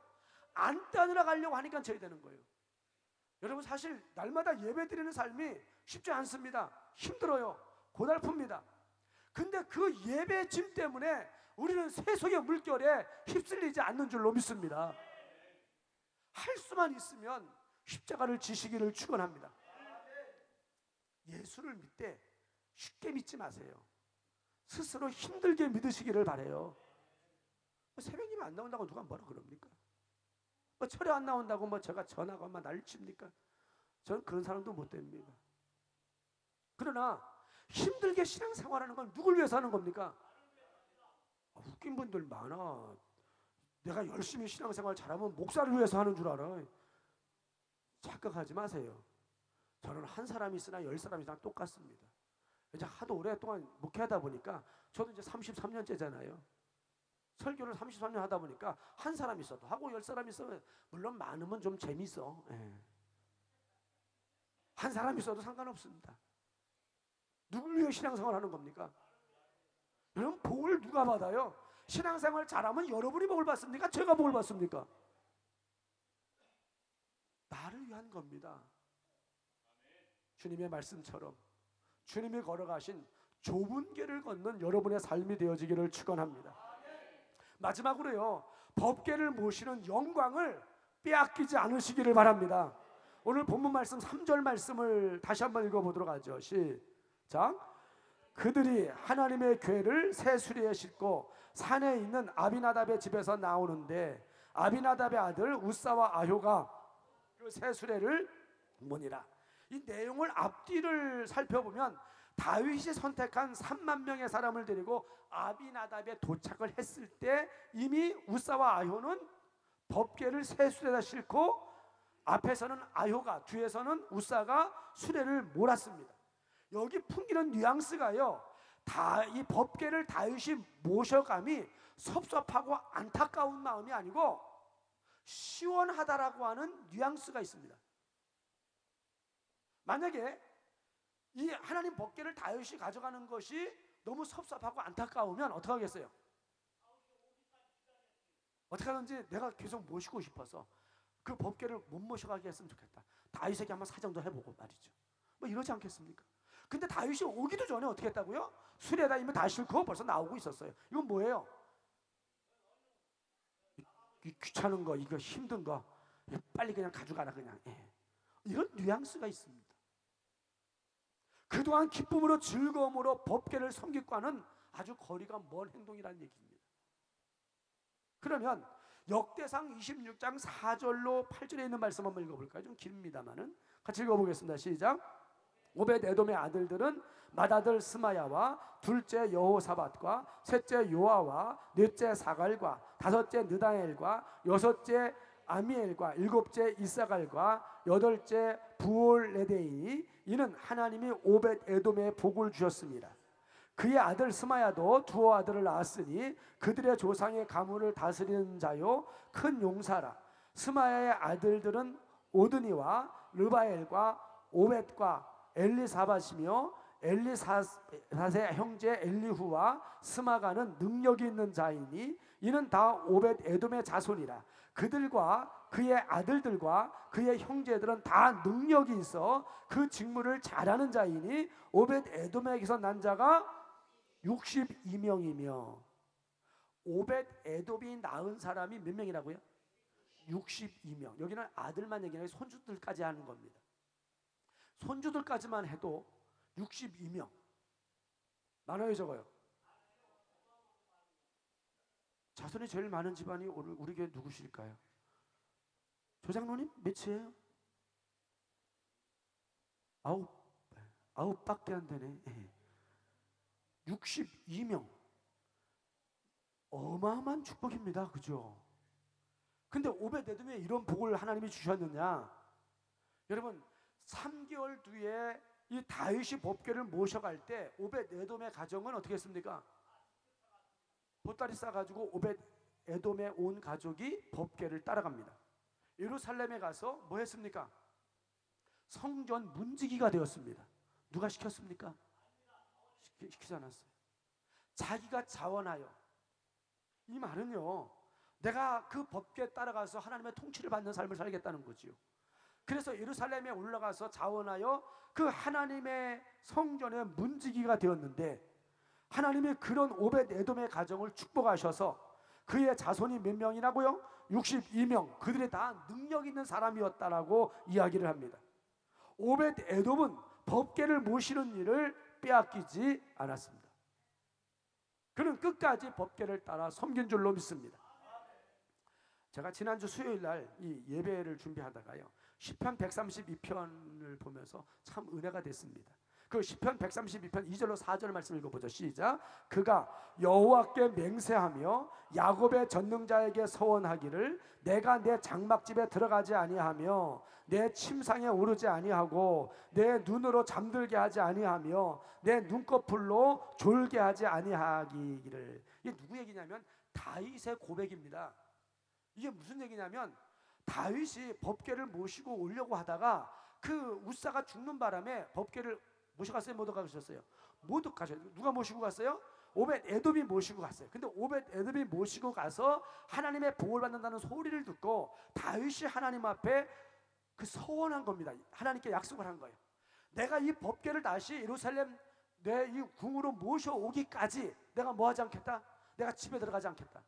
안 떠내려 가려고 하니까 져야 되는 거예요. 여러분, 사실 날마다 예배 드리는 삶이 쉽지 않습니다. 힘들어요. 고달픕니다. 근데 그 예배 짐 때문에 우리는 세속의 물결에 휩쓸리지 않는 줄로 믿습니다. 할 수만 있으면 십자가를 지시기를 축원합니다. 예수를 믿되 쉽게 믿지 마세요. 스스로 힘들게 믿으시기를 바라요. 새벽 예배 안 나온다고 누가 뭐라 그럽니까? 철회 안 나온다고 제가 전화가 난리 칩니까? 저는 그런 사람도 못 됩니다. 그러나 힘들게 신앙생활하는 건 누굴 위해서 하는 겁니까? 웃긴 분들 많아. 내가 열심히 신앙생활 잘하면 목사를 위해서 하는 줄 알아. 착각하지 마세요. 저는 한 사람이 있으나 10사람이 있으나 똑같습니다. 이제 하도 오랫동안 목회하다 보니까 저도 이제 33년째잖아요. 설교를 33년 하다 보니까 한 사람 있어도 하고 10사람 있으면 물론 많으면 좀 재밌어. 한 사람 있어도 상관없습니다. 누굴 위해 신앙생활 하는 겁니까? 여러분 복을 누가 받아요? 신앙생활 잘하면 여러분이 복을 받습니까? 제가 복을 받습니까? 나를 위한 겁니다. 주님의 말씀처럼 주님이 걸어가신 좁은 길을 걷는 여러분의 삶이 되어지기를 축원합니다. 마지막으로요, 법궤를 모시는 영광을 빼앗기지 않으시기를 바랍니다. 오늘 본문 말씀 3절 말씀을 다시 한번 읽어보도록 하죠. 시작. 그들이 하나님의 궤를 새 수레에 싣고 산에 있는 아비나답의 집에서 나오는데 아비나답의 아들 우사와 아효가 그 새 수레를 모니라. 이 내용을 앞뒤를 살펴보면 다윗이 선택한 3만 명의 사람을 데리고 아비나답에 도착을 했을 때 이미 우사와 아효는 법궤를 새 수레에다 싣고 앞에서는 아효가, 뒤에서는 우사가 수레를 몰았습니다. 여기 풍기는 뉘앙스가요, 이 법궤를 다윗이 모셔감이 섭섭하고 안타까운 마음이 아니고 시원하다라고 하는 뉘앙스가 있습니다. 만약에 이 하나님 법궤를 다윗이 가져가는 것이 너무 섭섭하고 안타까우면 어떻게 하겠어요? 어떻게 하든지 내가 계속 모시고 싶어서 그 법궤를 못 모셔가게 했으면 좋겠다. 다윗에게 한번 사정도 해보고 말이죠. 뭐 이러지 않겠습니까? 근데 다윗이 오기도 전에 어떻게 했다고요? 수레에다 이미 다 싣고 벌써 나오고 있었어요. 이건 뭐예요? 이 귀찮은 거, 이거 힘든 거 빨리 그냥 가져가라 그냥. 이런 뉘앙스가 있습니다. 그동안 기쁨으로 즐거움으로 법궤를 섬기과는 아주 거리가 먼 행동이라는 얘기입니다. 그러면 역대상 26장 4절로 8절에 있는 말씀 한번 읽어볼까요? 좀 깁니다만은 같이 읽어보겠습니다. 시작. 오벳 에돔의 아들들은 맏아들 스마야와 둘째 여호사밧과 셋째 요아와 넷째 사갈과 다섯째 느다엘과 여섯째 아미엘과 일곱째 이사갈과 여덟째 부올레데이. 이는 하나님이 오벳 에돔에 복을 주셨습니다. 그의 아들 스마야도 두어 아들을 낳았으니 그들의 조상의 가문을 다스리는 자요 큰 용사라. 스마야의 아들들은 오드니와 르바엘과 오벳과 엘리사밧이며 엘리사의 형제 엘리후와 스마가는 능력이 있는 자이니 이는 다 오벳 에돔의 자손이라. 그들과 그의 아들들과 그의 형제들은 다 능력이 있어 그 직무를 잘하는 자이니 오벳 에돔에게서 난 자가 62명이며 오벳 에돔이 낳은 사람이 몇 명이라고요? 62명. 여기는 아들만 얘기하는 게 손주들까지 하는 겁니다. 손주들까지만 해도 62명. 많아요, 적어요? 자손이 제일 많은 집안이 우리 교회 누구실까요? 조장로님 몇이에요? 9밖에 안 되네. 62명. 어마어마한 축복입니다. 그죠? 근데 오벳 에돔에 이런 복을 하나님이 주셨느냐? 여러분 3개월 뒤에 이 다윗이 법궤를 모셔갈 때 오벳 에돔의 가정은 어떻게 했습니까? 보따리 싸가지고 오벳 에돔에 온 가족이 법궤를 따라갑니다. 예루살렘에 가서 뭐 했습니까? 성전 문지기가 되었습니다. 누가 시켰습니까? 시키지 않았어요. 자기가 자원하여. 이 말은요, 내가 그 법궤에 따라가서 하나님의 통치를 받는 삶을 살겠다는 거지요. 그래서 예루살렘에 올라가서 자원하여 그 하나님의 성전의 문지기가 되었는데 하나님이 그런 오벳 에돔의 가정을 축복하셔서 그의 자손이 몇 명이라고요? 62명. 그들이 다 능력 있는 사람이었다라고 이야기를 합니다. 오벳 에돔은 법궤를 모시는 일을 빼앗기지 않았습니다. 그는 끝까지 법궤를 따라 섬긴 줄로 믿습니다. 제가 지난주 수요일 날 이 예배를 준비하다가요 시편 132편을 보면서 참 은혜가 됐습니다. 그 시편 132편 2절로 4절 말씀 읽어보죠. 시작. 그가 여호와께 맹세하며 야곱의 전능자에게 서원하기를 내가 내 장막집에 들어가지 아니하며 내 침상에 오르지 아니하고 내 눈으로 잠들게 하지 아니하며 내 눈꺼풀로 졸게 하지 아니하기를. 이게 누구 얘기냐면 다윗의 고백입니다. 이게 무슨 얘기냐면 다윗이 법궤를 모시고 오려고 하다가 그 웃사가 죽는 바람에 법궤를 모셔갔어요? 못 가셨어요? 못 가셨어요. 누가 모시고 갔어요? 오벳 에돔이 모시고 갔어요. 근데 오벳 에돔이 모시고 가서 하나님의 복을 받는다는 소리를 듣고 다윗이 하나님 앞에 그 서원한 겁니다. 하나님께 약속을 한 거예요. 내가 이 법궤를 다시 예루살렘 내 이 궁으로 모셔오기까지 내가 뭐 하지 않겠다? 내가 집에 들어가지 않겠다.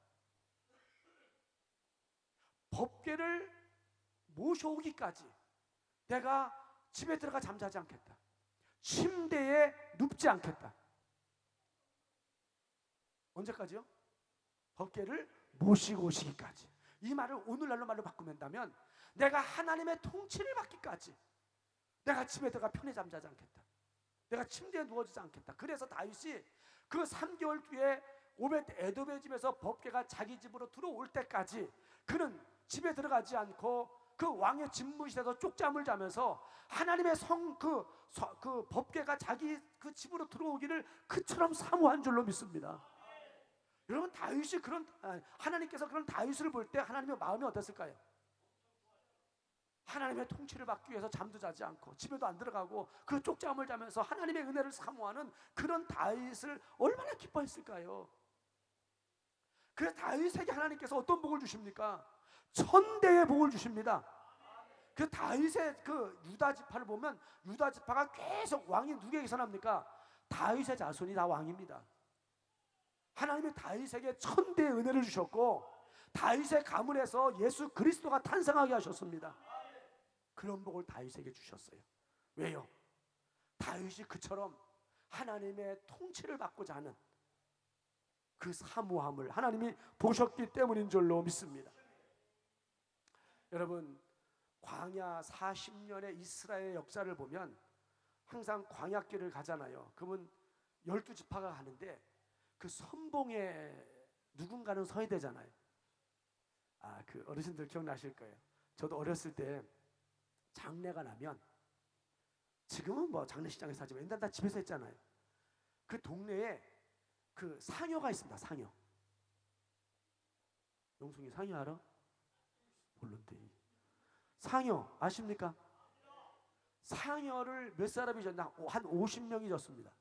법궤를 모셔오기까지 내가 집에 들어가 잠자지 않겠다. 침대에 눕지 않겠다. 언제까지요? 법궤를 모시고 오시기까지. 이 말을 오늘날로 말로 바꾸면다면 내가 하나님의 통치를 받기까지 내가 집에 들어가 편히 잠자지 않겠다. 내가 침대에 누워지지 않겠다. 그래서 다윗이 그 3개월 뒤에 오벳 에돔의 집에서 법궤가 자기 집으로 들어올 때까지 그는 집에 들어가지 않고 그 왕의 집무실에서 쪽잠을 자면서 하나님의 그 법궤가 자기 그 집으로 들어오기를 그처럼 사모한 줄로 믿습니다. 여러분 다윗이 하나님께서 그런 다윗을 볼 때 하나님의 마음이 어땠을까요? 하나님의 통치를 받기 위해서 잠도 자지 않고 집에도 안 들어가고 그 쪽잠을 자면서 하나님의 은혜를 사모하는 그런 다윗을 얼마나 기뻐했을까요? 그래서 다윗에게 하나님께서 어떤 복을 주십니까? 천대의 복을 주십니다. 그 다윗의 그 유다 지파를 보면 유다 지파가 계속 왕이 누구에게서 납니까? 다윗의 자손이 다 왕입니다. 하나님이 다윗에게 천대의 은혜를 주셨고 다윗의 가문에서 예수 그리스도가 탄생하게 하셨습니다. 그런 복을 다윗에게 주셨어요. 왜요? 다윗이 그처럼 하나님의 통치를 받고자 하는 그 사모함을 하나님이 보셨기 때문인 줄로 믿습니다. 여러분 광야 40년의 이스라엘 역사를 보면 항상 광야길을 가잖아요. 그러면 12지파가 가는데 그 선봉에 누군가는 서야 되잖아요. 그 어르신들 기억나실 거예요. 저도 어렸을 때 장례가 나면 지금은 뭐 장례식장에서 하지만 옛날 다 집에서 했잖아요. 그 동네에 그 상여가 있습니다. 상여. 영숙이 상여 알아? 모르는데. 상여 아십니까? 상여를 몇 사람이 졌나? 한 50명이 졌습니다.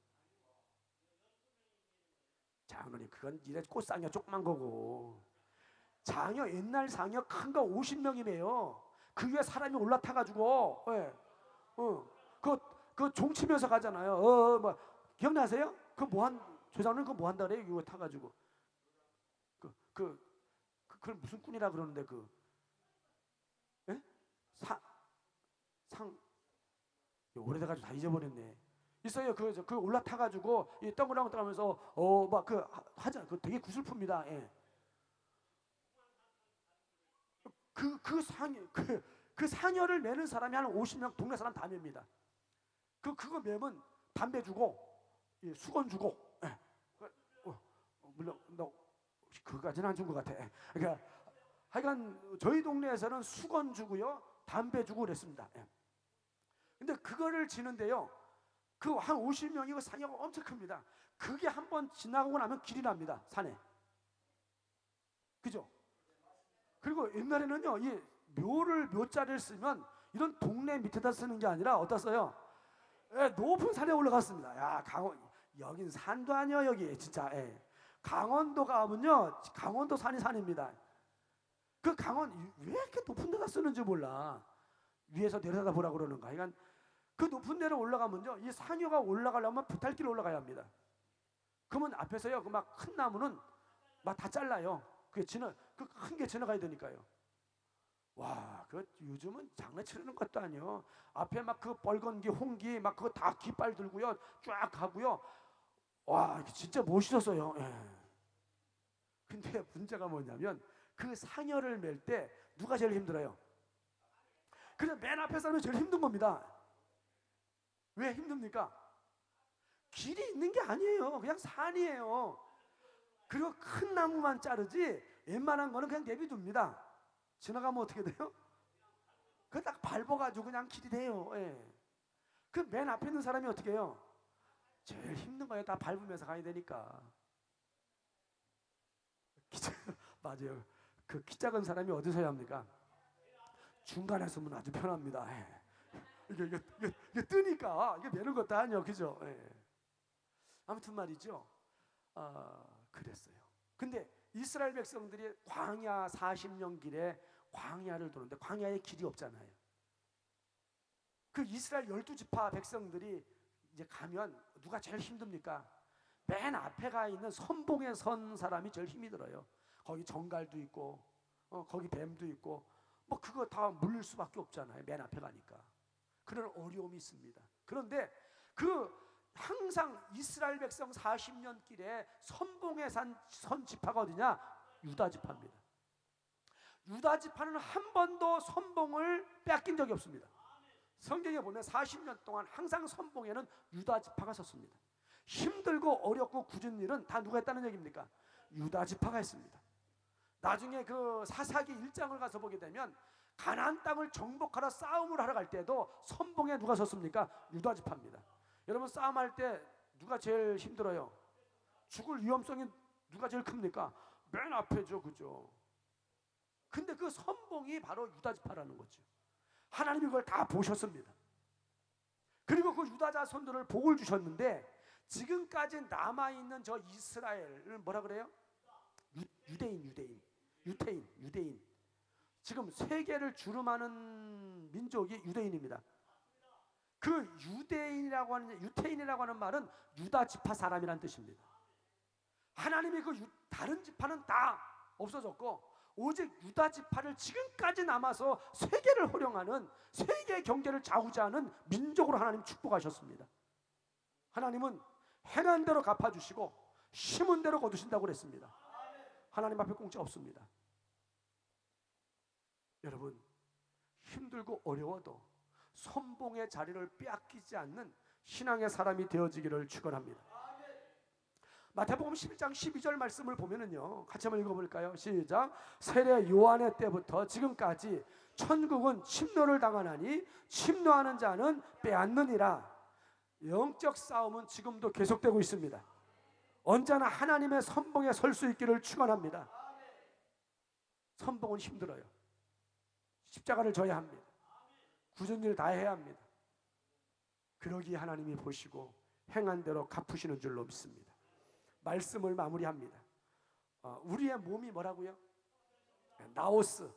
장로님 그건 이래 꽃상여 조그만 거고 장여 옛날 상여 큰 거 50명이네요. 그 위에 사람이 올라타가지고 그 종치면서 가잖아요. 뭐 기억나세요? 그 뭐한 조장님 그 뭐 한다 그래요? 이거 타가지고 그 무슨 꾼이라 그러는데 상 오래돼가지고 다 잊어버렸네. 있어요. 그 올라타가지고 이 동그랑 떠가면서 막 하자. 그 되게 구슬픕니다. 예. 그 상여를 매는 사람이 한 50명 동네 사람 다 맵니다. 그거 매면 담배 주고 수건 주고 물론 너 그거까지는 안 준 것 같아. 그러니까 하여간 저희 동네에서는 수건 주고요 담배 주고 그랬습니다. 근데 그거를 지는데요 그 한 50명이고 상여가 엄청 큽니다. 그게 한번 지나가고 나면 길이 납니다. 산에. 그죠? 그리고 옛날에는요 이 묘자를 쓰면 이런 동네 밑에다 쓰는 게 아니라 어디다 써요? 높은 산에 올라갔습니다. 야 여긴 산도 아니야 여기 진짜. 강원도 가면요 강원도 산이 산입니다. 그 강원 왜 이렇게 높은 데다 쓰는지 몰라. 위에서 내려다 보라 그러는가. 그러니까 그 높은 데로 올라가면요 이 상여가 올라가려면 비탈길로 올라가야 합니다. 그러면 앞에서요 그 막 큰 나무는 막 다 잘라요. 그 큰 게 지나가야 되니까요. 와, 요즘은 장난 치르는 것도 아니요. 앞에 막 그 빨간기, 홍기 막 그거 다 깃발 들고요, 쫙 가고요. 와, 진짜 멋있었어요. 근데 문제가 뭐냐면 그 상여를 맬 때 누가 제일 힘들어요? 그냥 맨 앞에 사람이 제일 힘든 겁니다. 왜 힘듭니까? 길이 있는 게 아니에요. 그냥 산이에요. 그리고 큰 나무만 자르지 웬만한 거는 그냥 내비둡니다. 지나가면 어떻게 돼요? 그거 딱 밟아가지고 그냥 길이 돼요. 예. 그 맨 앞에 있는 사람이 어떻게 해요? 제일 힘든 거예요. 다 밟으면서 가야 되니까. 맞아요. 그 키 작은 사람이 어디서 해야 합니까? 중간에 서면 아주 편합니다. 예. 이게 뜨니까 이게 내는 것도 아니요, 그죠? 예. 아무튼 말이죠. 그랬어요. 근데 이스라엘 백성들이 광야 40년 길에 광야를 도는데 광야에 길이 없잖아요. 그 이스라엘 12지파 백성들이 이제 가면 누가 제일 힘듭니까? 맨 앞에 가 있는 선봉에 선 사람이 제일 힘이 들어요. 거기 정갈도 있고 거기 뱀도 있고 뭐 그거 다 물릴 수밖에 없잖아요. 맨 앞에 가니까. 그런 어려움이 있습니다. 그런데 항상 이스라엘 백성 40년 길에 선봉에 선 지파가 어디냐? 유다 지파입니다. 유다 지파는 한 번도 선봉을 뺏긴 적이 없습니다. 성경에 보면 40년 동안 항상 선봉에는 유다 지파가 섰습니다. 힘들고 어렵고 굳은 일은 다 누가 했다는 얘기입니까? 유다 지파가 했습니다. 나중에 그 사사기 1장을 가서 보게 되면 가나안 땅을 정복하러 싸움을 하러 갈 때도 선봉에 누가 섰습니까? 유다 지파입니다. 여러분 싸움할 때 누가 제일 힘들어요? 죽을 위험성이 누가 제일 큽니까? 맨 앞에죠, 그죠? 근데 그 선봉이 바로 유다 지파라는 거죠. 하나님이 그걸 다 보셨습니다. 그리고 그 유다 자손들을 복을 주셨는데 지금까지 남아있는 저 이스라엘을 뭐라 그래요? 유대인. 지금 세계를 주름하는 민족이 유대인입니다. 그 유태인이라고 하는 말은 유다 지파 사람이란 뜻입니다. 하나님이 다른 지파는 다 없어졌고 오직 유다 지파를 지금까지 남아서 세계를 호령하는 세계 경제를 좌우지하는 민족으로 하나님 축복하셨습니다. 하나님은 행한 대로 갚아주시고 심은 대로 거두신다고 그랬습니다. 하나님 앞에 공짜 없습니다. 여러분 힘들고 어려워도 선봉의 자리를 빼앗기지 않는 신앙의 사람이 되어지기를 축원합니다. 마태복음 11장 12절 말씀을 보면은요, 같이 한번 읽어볼까요? 시작. 세례 요한의 때부터 지금까지 천국은 침노를 당하나니 침노하는 자는 빼앗느니라. 영적 싸움은 지금도 계속되고 있습니다. 언제나 하나님의 선봉에 설 수 있기를 축원합니다. 선봉은 힘들어요. 십자가를 져야 합니다. 굳은 일 다 해야 합니다. 그러기에 하나님이 보시고 행한 대로 갚으시는 줄로 믿습니다. 말씀을 마무리합니다. 우리의 몸이 뭐라고요? 나오스,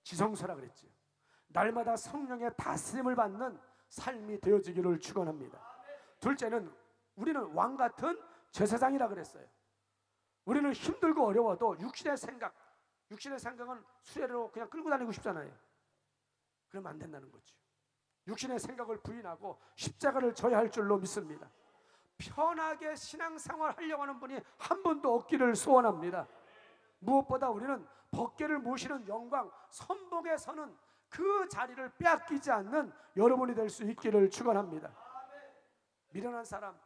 지성소라 그랬죠. 날마다 성령의 다스림을 받는 삶이 되어지기를 축원합니다. 둘째는 우리는 왕 같은 제사장이라 그랬어요. 우리는 힘들고 어려워도 육신의 생각은 수레로 그냥 끌고 다니고 싶잖아요. 그러면 안 된다는 거죠. 육신의 생각을 부인하고 십자가를 져야 할 줄로 믿습니다. 편하게 신앙생활 하려고 하는 분이 한 분도 없기를 소원합니다. 무엇보다 우리는 법궤를 모시는 영광, 선봉에 서는 그 자리를 빼앗기지 않는 여러분이 될 수 있기를 축원합니다. 미련한 사람,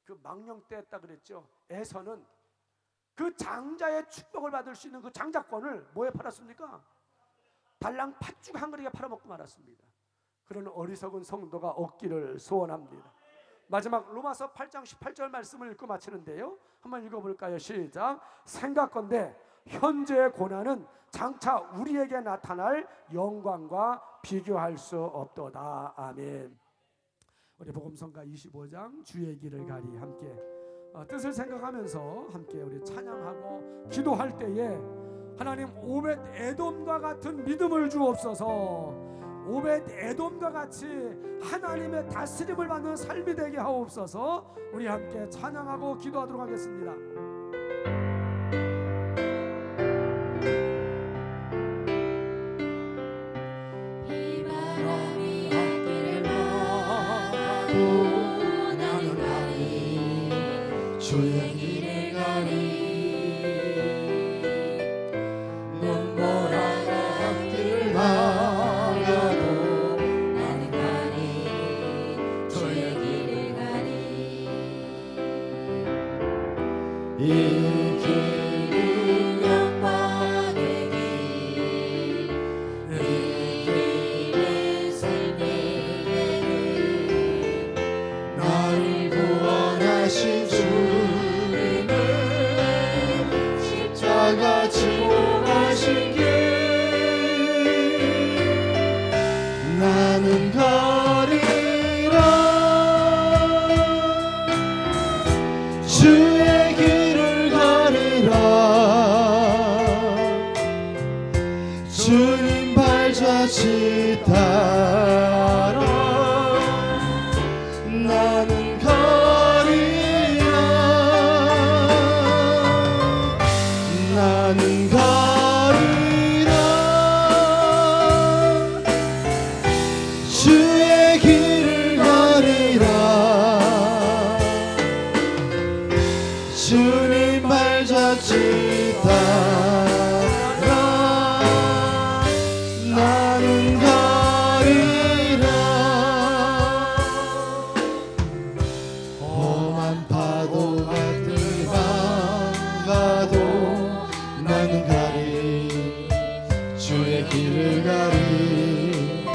그 망령 때 했다 그랬죠. 에서는 그 장자의 축복을 받을 수 있는 그 장자권을 뭐에 팔았습니까? 달랑 팥죽 한 그릇에 팔아먹고 말았습니다. 그런 어리석은 성도가 없기를 소원합니다. 마지막 로마서 8장 18절 말씀을 읽고 마치는데요, 한번 읽어볼까요? 시작. 생각건대 현재의 고난은 장차 우리에게 나타날 영광과 비교할 수 없도다. 아멘. 우리 복음성가 25장 주의 길을 가리 함께 뜻을 생각하면서 함께 우리 찬양하고 기도할 때에 하나님 오벳 에돔과 같은 믿음을 주옵소서. 오벳 에돔과 같이 하나님의 다스림을 받는 삶이 되게 하옵소서. 우리 함께 찬양하고 기도하도록 하겠습니다. 주의 길을 가리 눈보라가 길을 가려도 나는 가리 주의 길을 가리 이 길은 영광의 길, 이 길은 생명의 길, 나를 구원하신 주님을 십자가 지고 가신 길, 나는 가리라. 주의 길을 가리라. 주님 발자취 따라 나는 가리라. 나는 가리라. 주의 길을 가리라. 주님 발자취 따라 나는 가리라. 험한 파도가 뜨거워도 나는 가리. 주의 길을 가리.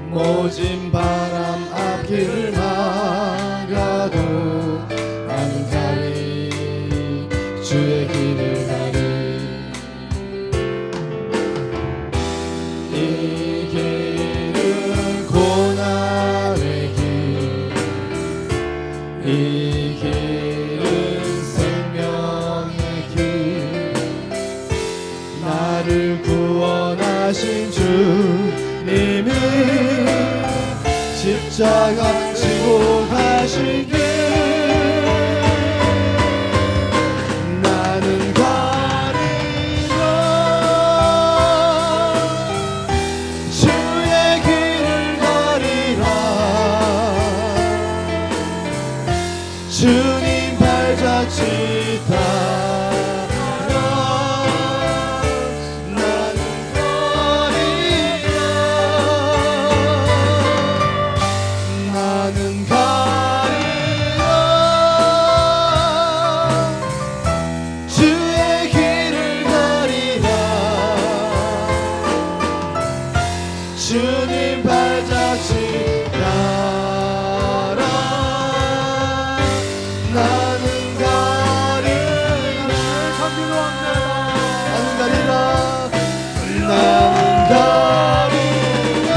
모진 바람 앞길을 막아도 나는 가리. 주의 길을 가리. 이 길은 고난의 길, 이 길은 생명의 길, 나를 구원하신 주님이 십자가 지고 가신 길, 나는 가리라. 주의 길을 가리라. 주님 발자취 따라 나는 가리라. 나는 가리라. 주의 길을 가리라. 주님 발자취 따라 나는 가리라. 나는 가리라. 나는 가리라.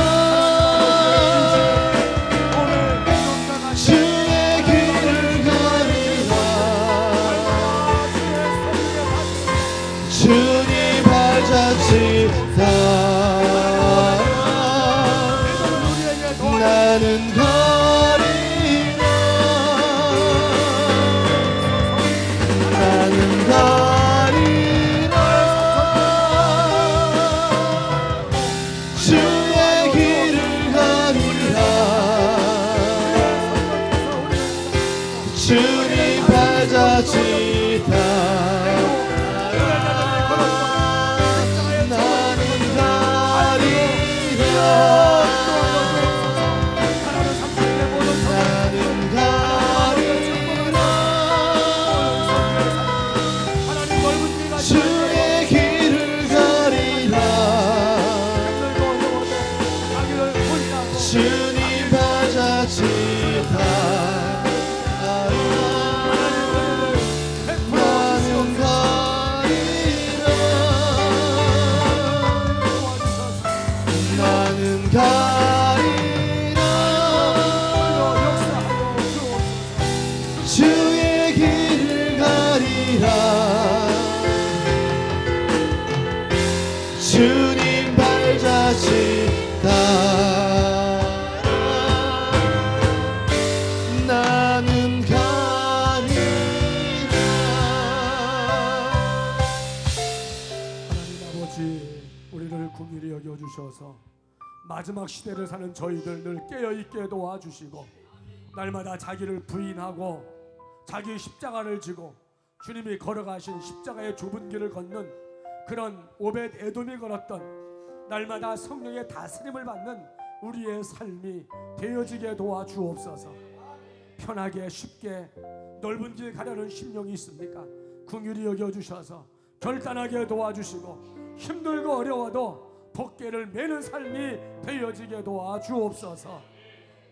주의 길을 가리라. 주님 발자취 따라 나는 가리라. 나는 가리라. 주의 길을 가리라. 주님 발자취 따라 나는 가리라. 나는 가리라. 주의 길을 가리라. 주님 발자취 따라 나는 가리라. 나는 가리라. 주의 길을 가리라. 주님 발자취 따라 나는 가리라. 하나님 아버지, 우리를 긍휼히 여겨주셔서 마지막 시대를 사는 저희들 늘 깨어있게 도와주시고, 날마다 자기를 부인하고 자기 십자가를 지고 주님이 걸어가신 십자가의 좁은 길을 걷는 그런 오벳 에돔이 걸었던 날마다 성령의 다스림을 받는 우리의 삶이 되어지게 도와주옵소서. 편하게 쉽게 넓은 길 가려는 심령이 있습니까? 긍휼히 여겨주셔서 결단하게 도와주시고 힘들고 어려워도 법궤를 매는 삶이 되어지게 도와주옵소서.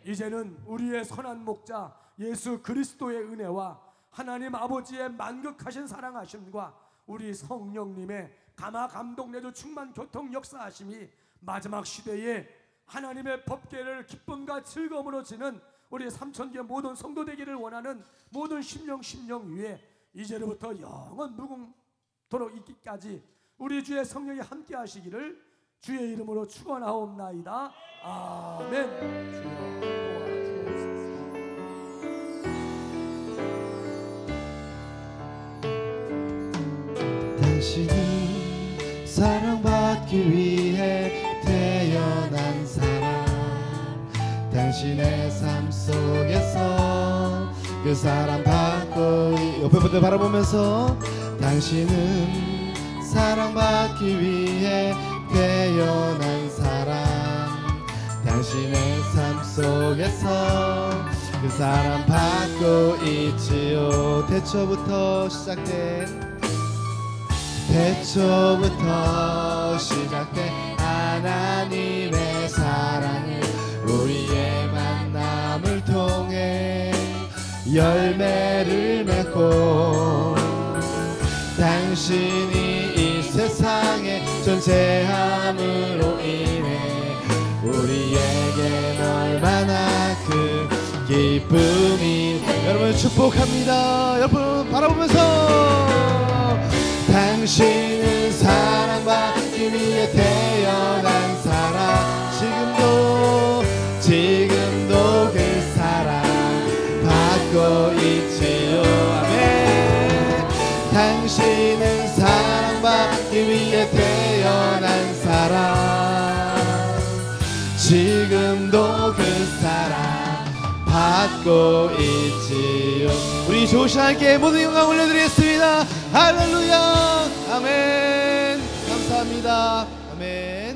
이제는 우리의 선한 목자 예수 그리스도의 은혜와 하나님 아버지의 만극하신 사랑하심과 우리 성령님의 감화 감동 내주 충만 교통 역사하심이 마지막 시대에 하나님의 법궤를 기쁨과 즐거움으로 지는 우리 삼천개 모든 성도 되기를 원하는 모든 심령 위에 이제로부터 영원 무궁토록 있기까지 우리 주의 성령이 함께 하시기를 주의 이름으로 축원하옵나이다. 아멘. 주여 도와주옵소서. 당신은 사랑받기 위해 태어난 사람, 당신의 삶 속에서 그 사랑 받고 옆에 분들 바라보면서 당신은 사랑받기 위해 태어난 사람, 당신의 삶 속에서 그 사랑 받고 있지요. 태초부터 시작된 하나님의 사랑을 우리의 만남을 통해 열매를 맺고 당신이 이 세상에 존재함으로 인해 우리에겐 얼마나 큰 기쁨이. 여러분 축복합니다. 여러분 바라보면서 당신은 사랑받기 위해 태어난 사람, 지금도 그 사랑 받고 있지요. 아멘. 당신은 사랑받기 위해 태어난 사람, 지금도 그 사랑 받고 있지요. 우리 조시 함께 모든 영광 올려드리겠습니다. 할렐루야. 아멘. 감사합니다. 아멘.